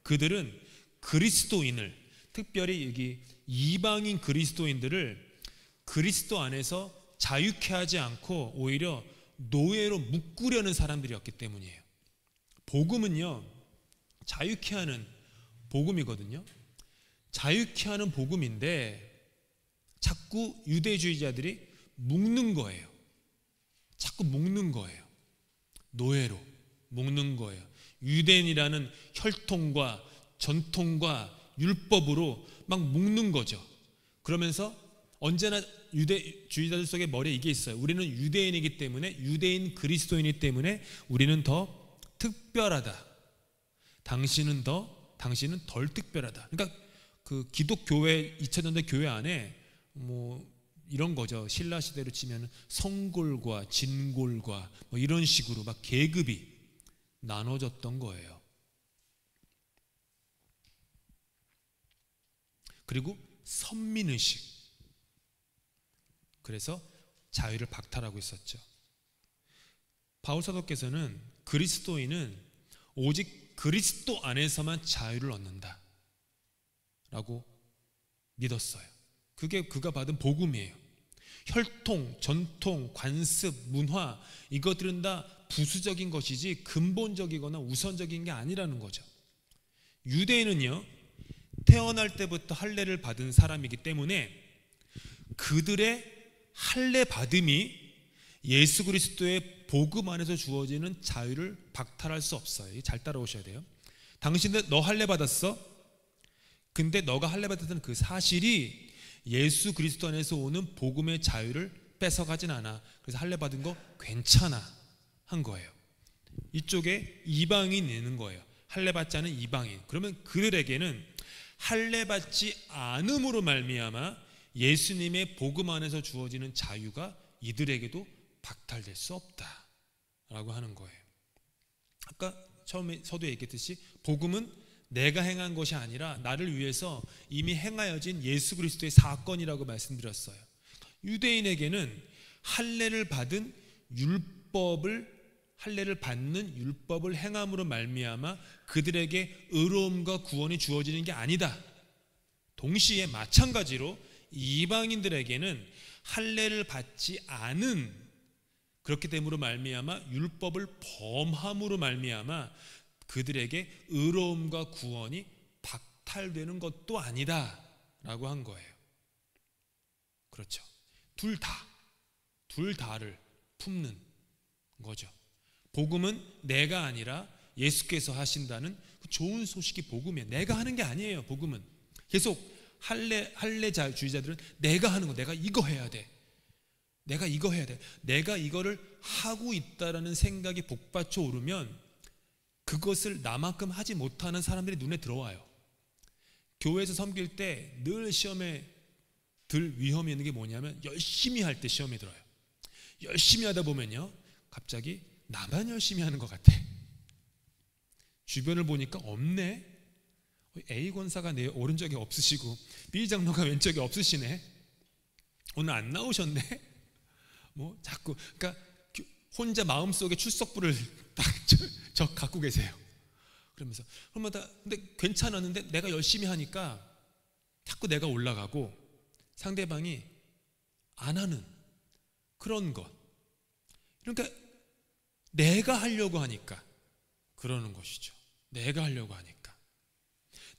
그들은 그리스도인을, 특별히 여기 이방인 그리스도인들을 그리스도 안에서 자유케 하지 않고 오히려 노예로 묶으려는 사람들이었기 때문이에요. 복음은요, 자유케 하는 복음이거든요. 자유케 하는 복음인데 자꾸 유대주의자들이 묶는 거예요. 자꾸 묶는 거예요. 노예로 묶는 거예요. 유대인이라는 혈통과 전통과 율법으로 막 묶는 거죠. 그러면서 언제나 유대주의자들 속에 머리에 이게 있어요. 우리는 유대인이기 때문에, 유대인 그리스도인이기 때문에 우리는 더 특별하다. 당신은 덜 특별하다. 그러니까 그 기독교회 2000년대 교회 안에 뭐 이런 거죠. 신라 시대로 치면 성골과 진골과 뭐 이런 식으로 막 계급이 나눠졌던 거예요. 그리고 선민의식. 그래서 자유를 박탈하고 있었죠. 바울 사도께서는 그리스도인은 오직 그리스도 안에서만 자유를 얻는다 라고 믿었어요. 그게 그가 받은 복음이에요. 혈통, 전통, 관습, 문화, 이것들은 다 부수적인 것이지 근본적이거나 우선적인 게 아니라는 거죠. 유대인은요, 태어날 때부터 할례를 받은 사람이기 때문에 그들의 할례 받음이 예수 그리스도의 복음 안에서 주어지는 자유를 박탈할 수 없어요. 잘 따라오셔야 돼요. 당신들 너 할례 받았어? 근데 너가 할례 받았다는 그 사실이 예수 그리스도 안에서 오는 복음의 자유를 뺏어가진 않아. 그래서 할례 받은 거 괜찮아 한 거예요. 이쪽에 이방인이 있는 거예요. 할례 받지 않은 이방인. 그러면 그들에게는 할례 받지 않음으로 말미암아 예수님의 복음 안에서 주어지는 자유가 이들에게도 박탈될 수 없다라고 하는 거예요. 아까 처음에 서두에 얘기했듯이 복음은 내가 행한 것이 아니라 나를 위해서 이미 행하여진 예수 그리스도의 사건이라고 말씀드렸어요. 유대인에게는 할례를 받는 율법을 행함으로 말미암아 그들에게 의로움과 구원이 주어지는 게 아니다. 동시에 마찬가지로 이방인들에게는 할례를 받지 않은, 그렇게 됨으로 말미암아 율법을 범함으로 말미암아 그들에게 의로움과 구원이 박탈되는 것도 아니다 라고 한 거예요. 그렇죠. 둘 다를 품는 거죠. 복음은 내가 아니라 예수께서 하신다는 좋은 소식이 복음이에요. 내가 하는 게 아니에요. 복음은 계속 할례주의자들은 내가 하는 거, 내가 이거 해야 돼, 내가 이거 해야 돼, 내가 이거를 하고 있다라는 생각이 복받쳐 오르면 그것을 나만큼 하지 못하는 사람들이 눈에 들어와요. 교회에서 섬길 때 늘 시험에 들 위험이 있는 게 뭐냐면 열심히 할 때 시험이 들어요. 열심히 하다 보면요, 갑자기 나만 열심히 하는 것 같아. 주변을 보니까 없네. A 권사가 내 오른쪽에 없으시고 B 장로가 왼쪽에 없으시네. 오늘 안 나오셨네. 뭐 자꾸, 그러니까 혼자 마음속에 출석부를 딱 갖고 계세요. 그러면서 근데 괜찮았는데 내가 열심히 하니까 자꾸 내가 올라가고 상대방이 안 하는 그런 것. 그러니까 내가 하려고 하니까 그러는 것이죠. 내가 하려고 하니까.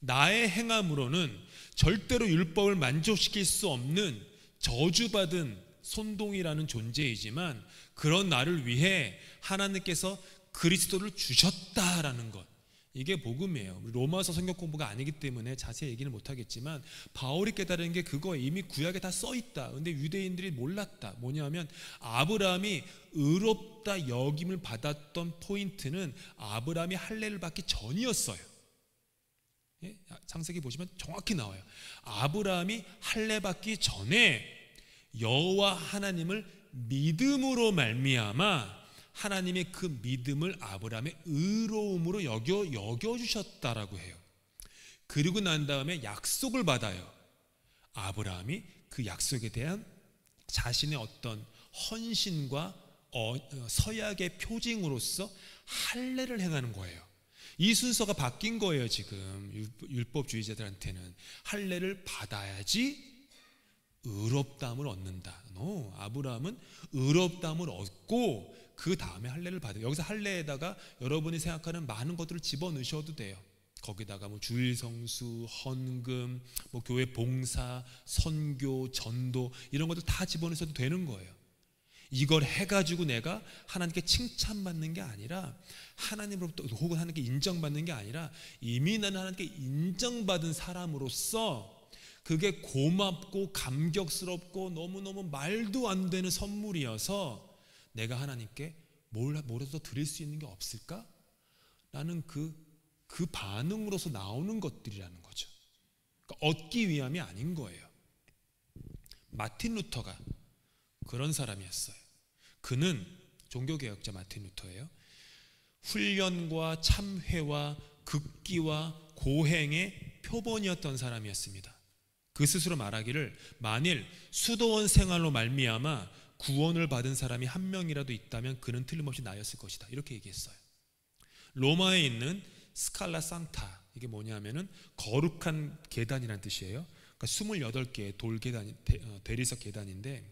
나의 행함으로는 절대로 율법을 만족시킬 수 없는 저주받은 손동이라는 존재이지만 그런 나를 위해 하나님께서 그리스도를 주셨다라는 것, 이게 복음이에요. 로마서 성경 공부가 아니기 때문에 자세히 얘기는 못하겠지만 바울이 깨달은 게 그거예요. 이미 구약에 다 써있다. 근데 유대인들이 몰랐다. 뭐냐면 아브라함이 의롭다 여김을 받았던 포인트는 아브라함이 할례를 받기 전이었어요. 예? 창세기 보시면 정확히 나와요. 아브라함이 할례 받기 전에 여호와 하나님을 믿음으로 말미암아 하나님의 그 믿음을 아브라함의 의로움으로 여겨주셨다라고 해요. 그리고 난 다음에 약속을 받아요. 아브라함이 그 약속에 대한 자신의 어떤 헌신과 서약의 표징으로서 할례를 행하는 거예요. 이 순서가 바뀐 거예요. 지금 율법주의자들한테는 할례를 받아야지 의롭다함을 얻는다. 아브라함은 의롭다함을 얻고 그 다음에 할례를 받아요. 여기서 할례에다가 여러분이 생각하는 많은 것들을 집어넣으셔도 돼요. 거기다가 뭐 주일 성수, 헌금, 뭐 교회 봉사, 선교, 전도 이런 것들 다 집어넣으셔도 되는 거예요. 이걸 해가지고 내가 하나님께 칭찬받는 게 아니라, 하나님으로부터 혹은 하나님께 인정받는 게 아니라, 이미 나는 하나님께 인정받은 사람으로서 그게 고맙고 감격스럽고 너무너무 말도 안 되는 선물이어서 내가 하나님께 뭐라도 드릴 수 있는 게 없을까? 라는 그 반응으로서 나오는 것들이라는 거죠. 그러니까 얻기 위함이 아닌 거예요. 마틴 루터가 그런 사람이었어요. 그는 종교개혁자 마틴 루터예요. 훈련과 참회와 극기와 고행의 표본이었던 사람이었습니다. 그 스스로 말하기를, 만일 수도원 생활로 말미암아 구원을 받은 사람이 한 명이라도 있다면 그는 틀림없이 나였을 것이다, 이렇게 얘기했어요. 로마에 있는 스칼라 상타, 이게 뭐냐면은 거룩한 계단이라는 뜻이에요. 그러니까 28개의 돌 계단, 대리석 계단인데,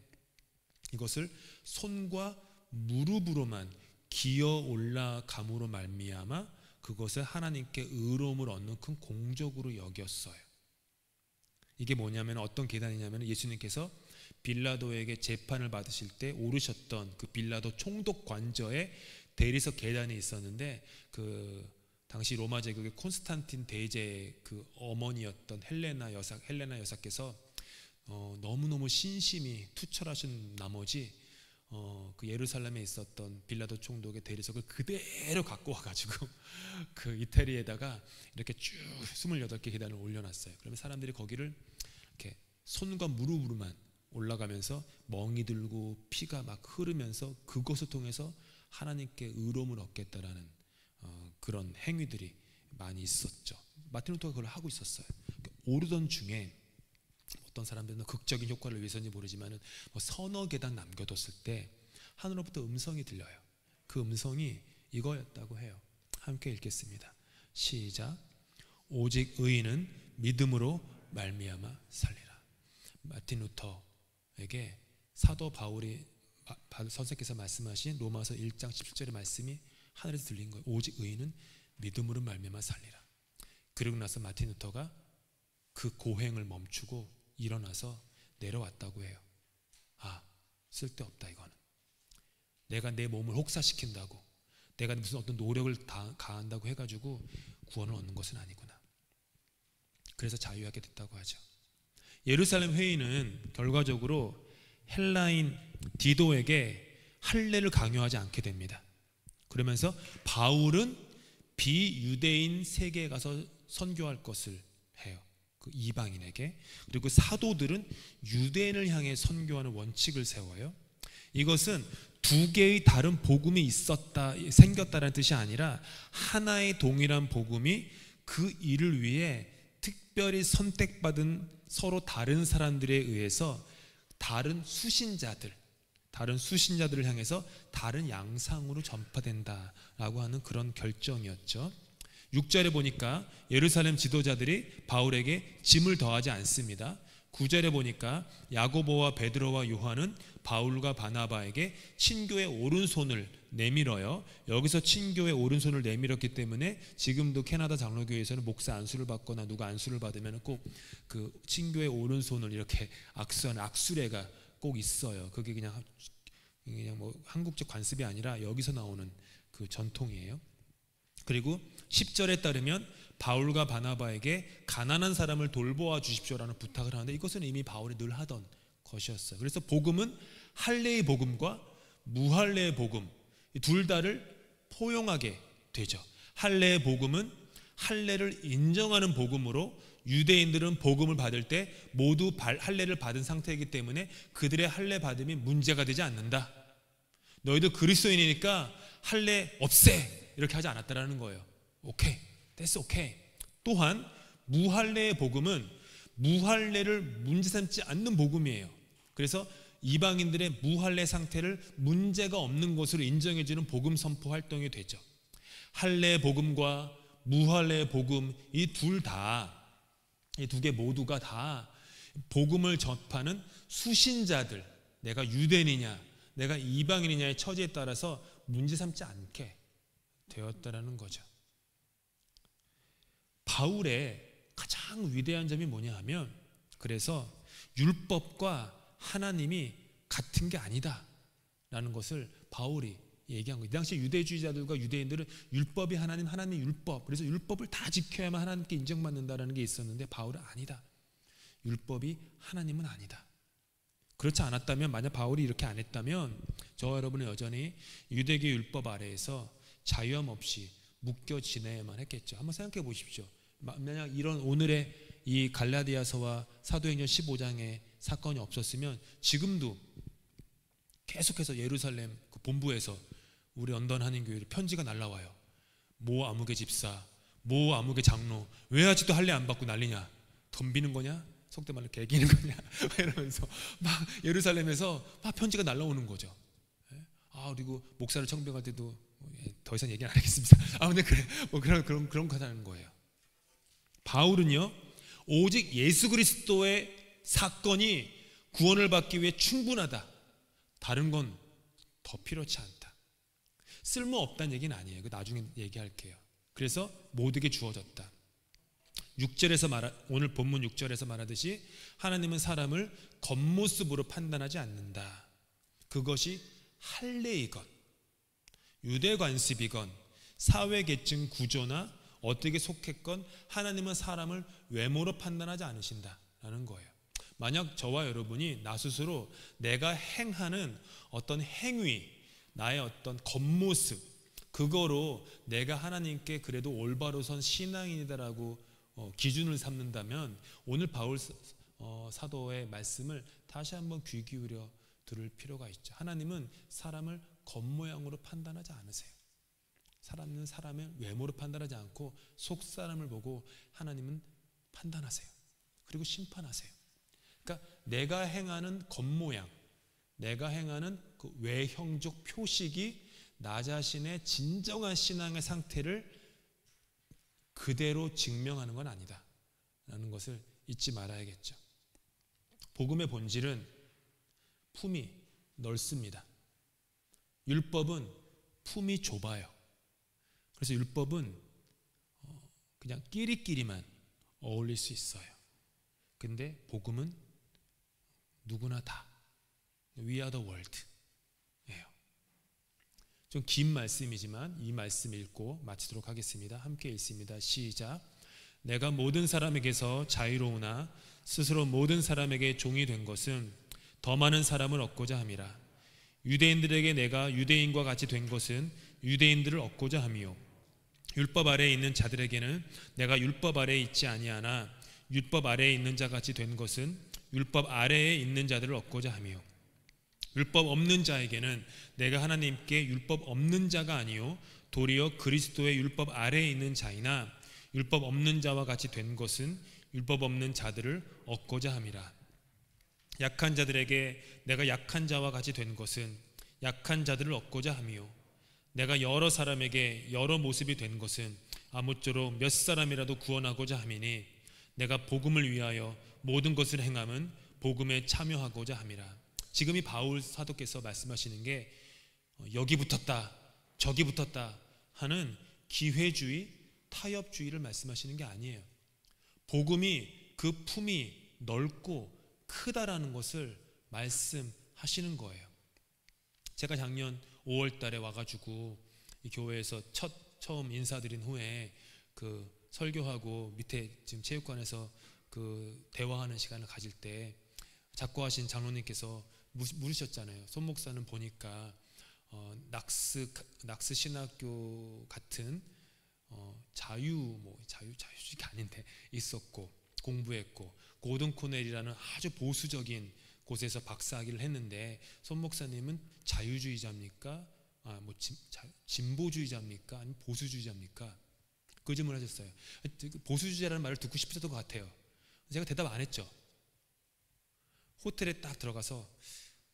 이것을 손과 무릎으로만 기어 올라감으로 말미암아 그것을 하나님께 의로움을 얻는 큰 공적으로 여겼어요. 이게 뭐냐면, 어떤 계단이냐면, 예수님께서 빌라도에게 재판을 받으실 때 오르셨던 그 빌라도 총독 관저에 대리석 계단이 있었는데, 그 당시 로마 제국의 콘스탄틴 대제의 그 어머니였던 헬레나 여사께서 너무너무 신심이 투철하신 나머지 그 예루살렘에 있었던 빌라도 총독의 대리석을 그대로 갖고 와가지고 그 이태리에다가 이렇게 쭉 28개 계단을 올려놨어요. 그러면 사람들이 거기를 이렇게 손과 무릎으로만 올라가면서 멍이 들고 피가 막 흐르면서 그것을 통해서 하나님께 의로움을 얻겠다라는 그런 행위들이 많이 있었죠. 마틴 루터가 그걸 하고 있었어요. 오르던 중에 어떤 사람들은 극적인 효과를 위해서인지 모르지만 서너 계단 남겨뒀을 때 하늘로부터 음성이 들려요. 그 음성이 이거였다고 해요. 함께 읽겠습니다. 시작. 오직 의인은 믿음으로 말미암아 살리라. 마틴 루터에게 사도 바울이 선생께서 말씀하신 로마서 1장 17절의 말씀이 하늘에서 들린 거예요. 오직 의인은 믿음으로 말미암아 살리라. 그리고 나서 마틴 루터가 그 고행을 멈추고 일어나서 내려왔다고 해요. 아, 쓸데없다 이거는. 내가 내 몸을 혹사시킨다고, 내가 무슨 어떤 노력을 가한다고 해가지고 구원을 얻는 것은 아니구나. 그래서 자유하게 됐다고 하죠. 예루살렘 회의는 결과적으로 헬라인 디도에게 할례를 강요하지 않게 됩니다. 그러면서 바울은 비유대인 세계에 가서 선교할 것을 해요. 그 이방인에게. 그리고 사도들은 유대인을 향해 선교하는 원칙을 세워요. 이것은 두 개의 다른 복음이 생겼다는 뜻이 아니라 하나의 동일한 복음이 그 일을 위해 특별히 선택받은 서로 다른 사람들에 의해서 다른 수신자들을 향해서 다른 양상으로 전파된다라고 하는 그런 결정이었죠. 6절에 보니까 예루살렘 지도자들이 바울에게 짐을 더하지 않습니다. 9절에 보니까 야고보와 베드로와 요한은 바울과 바나바에게 친교의 오른손을 내밀어요. 여기서 친교의 오른손을 내밀었기 때문에 지금도 캐나다 장로교회에서는 목사 안수를 받거나 누가 안수를 받으면 꼭 그 친교의 오른손을 이렇게 악수하는 악수례가 꼭 있어요. 그게 그냥 뭐 한국적 관습이 아니라 여기서 나오는 그 전통이에요. 그리고 10절에 따르면 바울과 바나바에게 가난한 사람을 돌보아 주십시오라는 부탁을 하는데, 이것은 이미 바울이 늘 하던 것이었어요. 그래서 복음은 할례의 복음과 무할례의 복음, 둘 다를 포용하게 되죠. 할례의 복음은 할례를 인정하는 복음으로 유대인들은 복음을 받을 때 모두 할례를 받은 상태이기 때문에 그들의 할례 받음이 문제가 되지 않는다. 너희도 그리스도인이니까 할례 없애 이렇게 하지 않았다라는 거예요. 오케이, that's okay. 또한 무할례의 복음은 무할례를 문제 삼지 않는 복음이에요. 그래서 이방인들의 무할례 상태를 문제가 없는 것으로 인정해주는 복음 선포 활동이 되죠. 할례 복음과 무할례 복음, 이 둘 다, 이 두 개 모두가 다 복음을 접하는 수신자들, 내가 유대인이냐 내가 이방인이냐의 처지에 따라서 문제 삼지 않게 되었다라는 거죠. 바울의 가장 위대한 점이 뭐냐 하면, 그래서 율법과 하나님이 같은 게 아니다 라는 것을 바울이 얘기한 거예요. 이 당시 유대주의자들과 유대인들은 율법이 하나님, 하나님이 율법, 그래서 율법을 다 지켜야만 하나님께 인정받는다라는 게 있었는데 바울은 아니다. 율법이 하나님은 아니다. 그렇지 않았다면, 만약 바울이 이렇게 안 했다면 저와 여러분은 여전히 유대교 율법 아래에서 자유함 없이 묶여 지내야만 했겠죠. 한번 생각해 보십시오. 만약 이런 오늘의 이 갈라디아서와 사도행전 15장의 사건이 없었으면 지금도 계속해서 예루살렘 그 본부에서 우리 언던 한인교회로 편지가 날라와요. 모 아무개 집사, 모 아무개 장로, 왜 아직도 할례 안 받고 난리냐? 덤비는 거냐? 속된 말로 개기는 거냐? 이러면서 막 예루살렘에서 막 편지가 날라오는 거죠. 그리고 목사를 청빙할 때도 더 이상 얘기는 안 하겠습니다. 근데 그래, 뭐 그런 거라는 거예요. 바울은요, 오직 예수 그리스도의 사건이 구원을 받기 위해 충분하다. 다른 건 더 필요치 않다. 쓸모없다는 얘기는 아니에요. 나중에 얘기할게요. 그래서 모두에게 주어졌다. 6절에서 오늘 본문 6절에서 말하듯이 하나님은 사람을 겉모습으로 판단하지 않는다. 그것이 할례이건 유대 관습이건 사회 계층 구조나 어떻게 속했건 하나님은 사람을 외모로 판단하지 않으신다라는 거예요. 만약 저와 여러분이 나 스스로 내가 행하는 어떤 행위, 나의 어떤 겉모습, 그거로 내가 하나님께 그래도 올바로 선 신앙인이다라고 기준을 삼는다면 오늘 바울 사도의 말씀을 다시 한번 귀 기울여 들을 필요가 있죠. 하나님은 사람을 겉모양으로 판단하지 않으세요. 사람은 사람을 외모로 판단하지 않고 속사람을 보고 하나님은 판단하세요. 그리고 심판하세요. 그러니까 내가 행하는 겉모양, 내가 행하는 그 외형적 표식이 나 자신의 진정한 신앙의 상태를 그대로 증명하는 건 아니다 라는 것을 잊지 말아야겠죠. 복음의 본질은 품이 넓습니다. 율법은 품이 좁아요. 그래서 율법은 그냥 끼리끼리만 어울릴 수 있어요. 근데 복음은 누구나 다 We are the world 예요. 좀 긴 말씀이지만 이 말씀 읽고 마치도록 하겠습니다. 함께 읽습니다. 시작. 내가 모든 사람에게서 자유로우나 스스로 모든 사람에게 종이 된 것은 더 많은 사람을 얻고자 함이라. 유대인들에게 내가 유대인과 같이 된 것은 유대인들을 얻고자 함이요, 율법 아래에 있는 자들에게는 내가 율법 아래에 있지 아니하나 율법 아래에 있는 자 같이 된 것은 율법 아래에 있는 자들을 얻고자 함이요, 율법 없는 자에게는 내가 하나님께 율법 없는 자가 아니요 도리어 그리스도의 율법 아래에 있는 자이나 율법 없는 자와 같이 된 것은 율법 없는 자들을 얻고자 함이라. 약한 자들에게 내가 약한 자와 같이 된 것은 약한 자들을 얻고자 함이요, 내가 여러 사람에게 여러 모습이 된 것은 아무쪼록 몇 사람이라도 구원하고자 함이니 내가 복음을 위하여 모든 것을 행함은 복음에 참여하고자 함이라. 지금 이 바울 사도께서 말씀하시는 게 여기 붙었다 저기 붙었다 하는 기회주의, 타협주의를 말씀하시는 게 아니에요. 복음이 그 품이 넓고 크다라는 것을 말씀하시는 거예요. 제가 작년 5월 달에 와가지고 이 교회에서 처음 인사드린 후에 그 설교하고 밑에 지금 체육관에서 그 대화하는 시간을 가질 때 작고하신 장로님께서 물으셨잖아요. 손 목사는 보니까 낙스 신학교 같은 자유주의가 아닌데 있었고 공부했고 고든 코넬이라는 아주 보수적인 곳에서 박사학위를 했는데 손 목사님은 자유주의자입니까? 진보주의자입니까? 아니면 보수주의자입니까? 그 질문을 하셨어요. 보수주의자라는 말을 듣고 싶었던 것 같아요. 제가 대답 안 했죠. 호텔에 딱 들어가서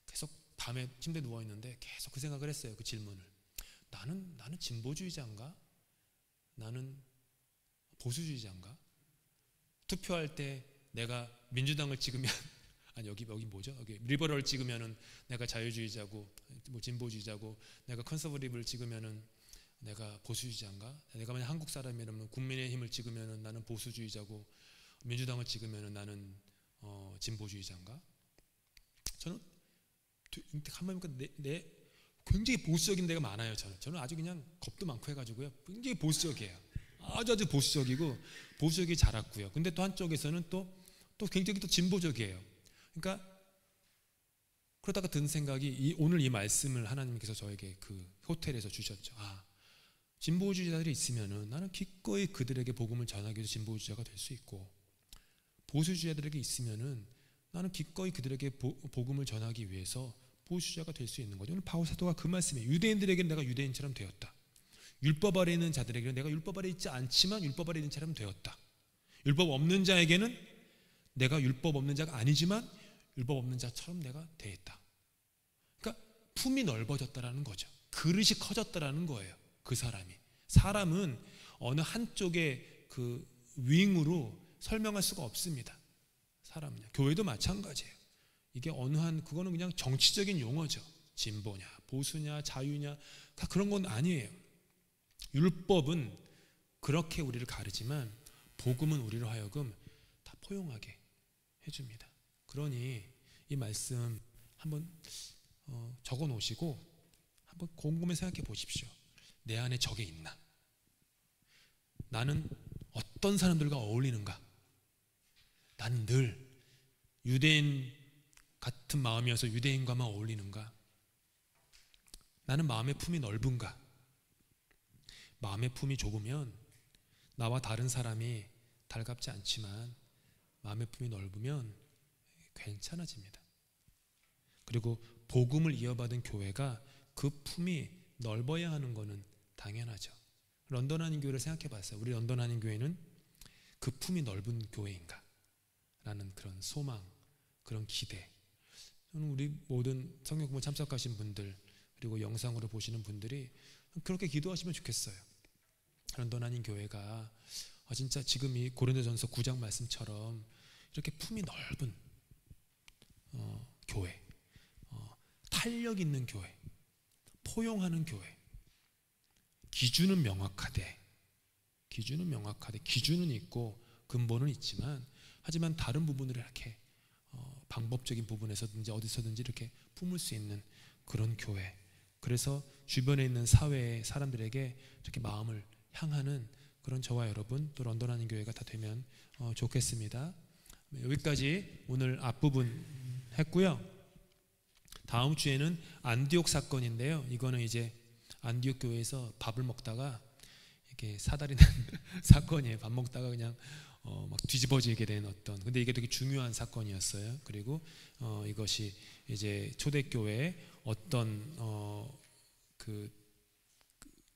계속 밤에 침대에 누워있는데 계속 그 생각을 했어요. 그 질문을. 나는 진보주의자인가? 나는 보수주의자인가? 투표할 때 내가 민주당을 찍으면 아니 여기 뭐죠? 여기 리버럴을 찍으면은 내가 자유주의자고 진보주의자고, 내가 컨서버티브를 찍으면은 내가 보수주의자인가? 내가 만약 한국 사람이라면 국민의힘을 찍으면은 나는 보수주의자고, 민주당을 찍으면은 나는 진보주의자인가? 저는 한번 보니까 내 굉장히 보수적인 데가 많아요. 저는 아주 그냥 겁도 많고 해가지고요. 굉장히 보수적이에요. 아주 보수적이고 보수적이 자랐고요. 근데 또 한쪽에서는 또 굉장히 또 진보적이에요. 그러니까 그러다가 든 생각이 오늘 이 말씀을 하나님께서 저에게 그 호텔에서 주셨죠. 진보주의자들이 있으면은 나는 기꺼이 그들에게 복음을 전하기 위해서 진보주의자가 될 수 있고, 보수주의자들에게 있으면은 나는 기꺼이 그들에게 복음을 전하기 위해서 보수주의자가 될 수 있는 거죠. 오늘 바울 사도가 그 말씀이에요. 유대인들에게는 내가 유대인처럼 되었다. 율법 아래 있는 자들에게는 내가 율법 아래 있지 않지만 율법 아래 있는 자처럼 되었다. 율법 없는 자에게는 내가 율법 없는 자가 아니지만 율법 없는 자처럼 내가 대했다. 그러니까 품이 넓어졌다라는 거죠. 그릇이 커졌다라는 거예요. 그 사람은 어느 한쪽의 그 윙으로 설명할 수가 없습니다. 사람은요. 교회도 마찬가지예요. 이게 그거는 그냥 정치적인 용어죠. 진보냐, 보수냐, 자유냐, 다 그런 건 아니에요. 율법은 그렇게 우리를 가르지만 복음은 우리로 하여금 다 포용하게 해줍니다. 그러니 이 말씀 한번 적어 놓으시고 한번 곰곰이 생각해 보십시오. 내 안에 적이 있나? 나는 어떤 사람들과 어울리는가? 나는 늘 유대인 같은 마음이어서 유대인과만 어울리는가? 나는 마음의 품이 넓은가? 마음의 품이 좁으면 나와 다른 사람이 달갑지 않지만 마음의 품이 넓으면 괜찮아집니다. 그리고 복음을 이어받은 교회가 그 품이 넓어야 하는 것은 당연하죠. 런던 한인교회를 생각해 봤어요. 우리 런던 한인교회는 그 품이 넓은 교회인가? 라는 그런 소망, 그런 기대. 저는 우리 모든 성경공부 참석하신 분들, 그리고 영상으로 보시는 분들이 그렇게 기도하시면 좋겠어요. 런던 한인교회가 진짜 지금 이 고린도전서 9장 말씀처럼 이렇게 품이 넓은 교회, 탄력 있는 교회, 포용하는 교회, 기준은 명확하되 기준은 있고 근본은 있지만, 하지만 다른 부분을 이렇게 방법적인 부분에서든지 어디서든지 이렇게 품을 수 있는 그런 교회. 그래서 주변에 있는 사회의 사람들에게 이렇게 마음을 향하는 그런 저와 여러분, 또 런던 한인교회가 다 되면 좋겠습니다. 여기까지 오늘 앞부분 했고요. 다음 주에는 안디옥 사건인데요. 이거는 이제 안디옥 교회에서 밥을 먹다가 이렇게 사달이 난 사건이에요. 밥 먹다가 그냥 막 뒤집어지게 된 근데 이게 되게 중요한 사건이었어요. 그리고 이것이 이제 초대교회에 어떤 그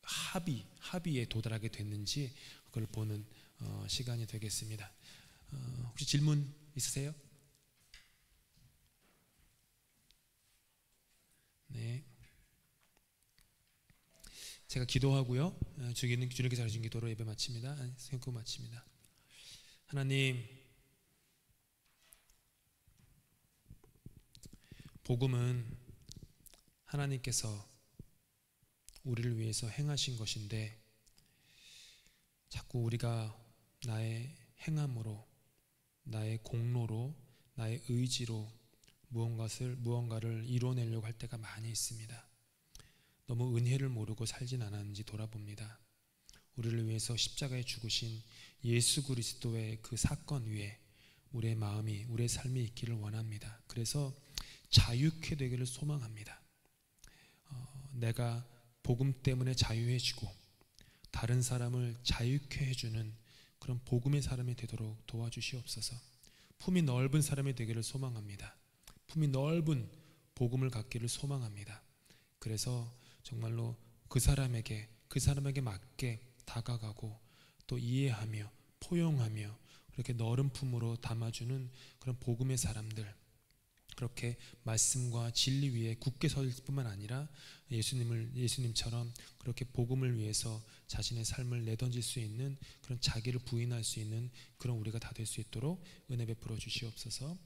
합의에 도달하게 됐는지 그걸 보는 시간이 되겠습니다. 혹시 질문 있으세요? 네. 제가 기도하고요. 주님께서 하신 기도로 예배 마칩니다. 생고 마칩니다. 하나님, 복음은 하나님께서 우리를 위해서 행하신 것인데, 자꾸 우리가 나의 행함으로, 나의 공로로, 나의 의지로 무언가를 이뤄내려고 할 때가 많이 있습니다. 너무 은혜를 모르고 살진 않았는지 돌아봅니다. 우리를 위해서 십자가에 죽으신 예수 그리스도의 그 사건 위에 우리의 마음이, 우리의 삶이 있기를 원합니다. 그래서 자유케 되기를 소망합니다. 내가 복음 때문에 자유해지고 다른 사람을 자유케 해주는 그런 복음의 사람이 되도록 도와주시옵소서. 품이 넓은 사람이 되기를 소망합니다. 품이 넓은 복음을 갖기를 소망합니다. 그래서 정말로 그 사람에게 맞게 다가가고 또 이해하며 포용하며 그렇게 너른 품으로 담아주는 그런 복음의 사람들, 그렇게 말씀과 진리 위에 굳게 설 뿐만 아니라 예수님처럼 그렇게 복음을 위해서 자신의 삶을 내던질 수 있는, 그런 자기를 부인할 수 있는 그런 우리가 다 될 수 있도록 은혜 베풀어 주시옵소서.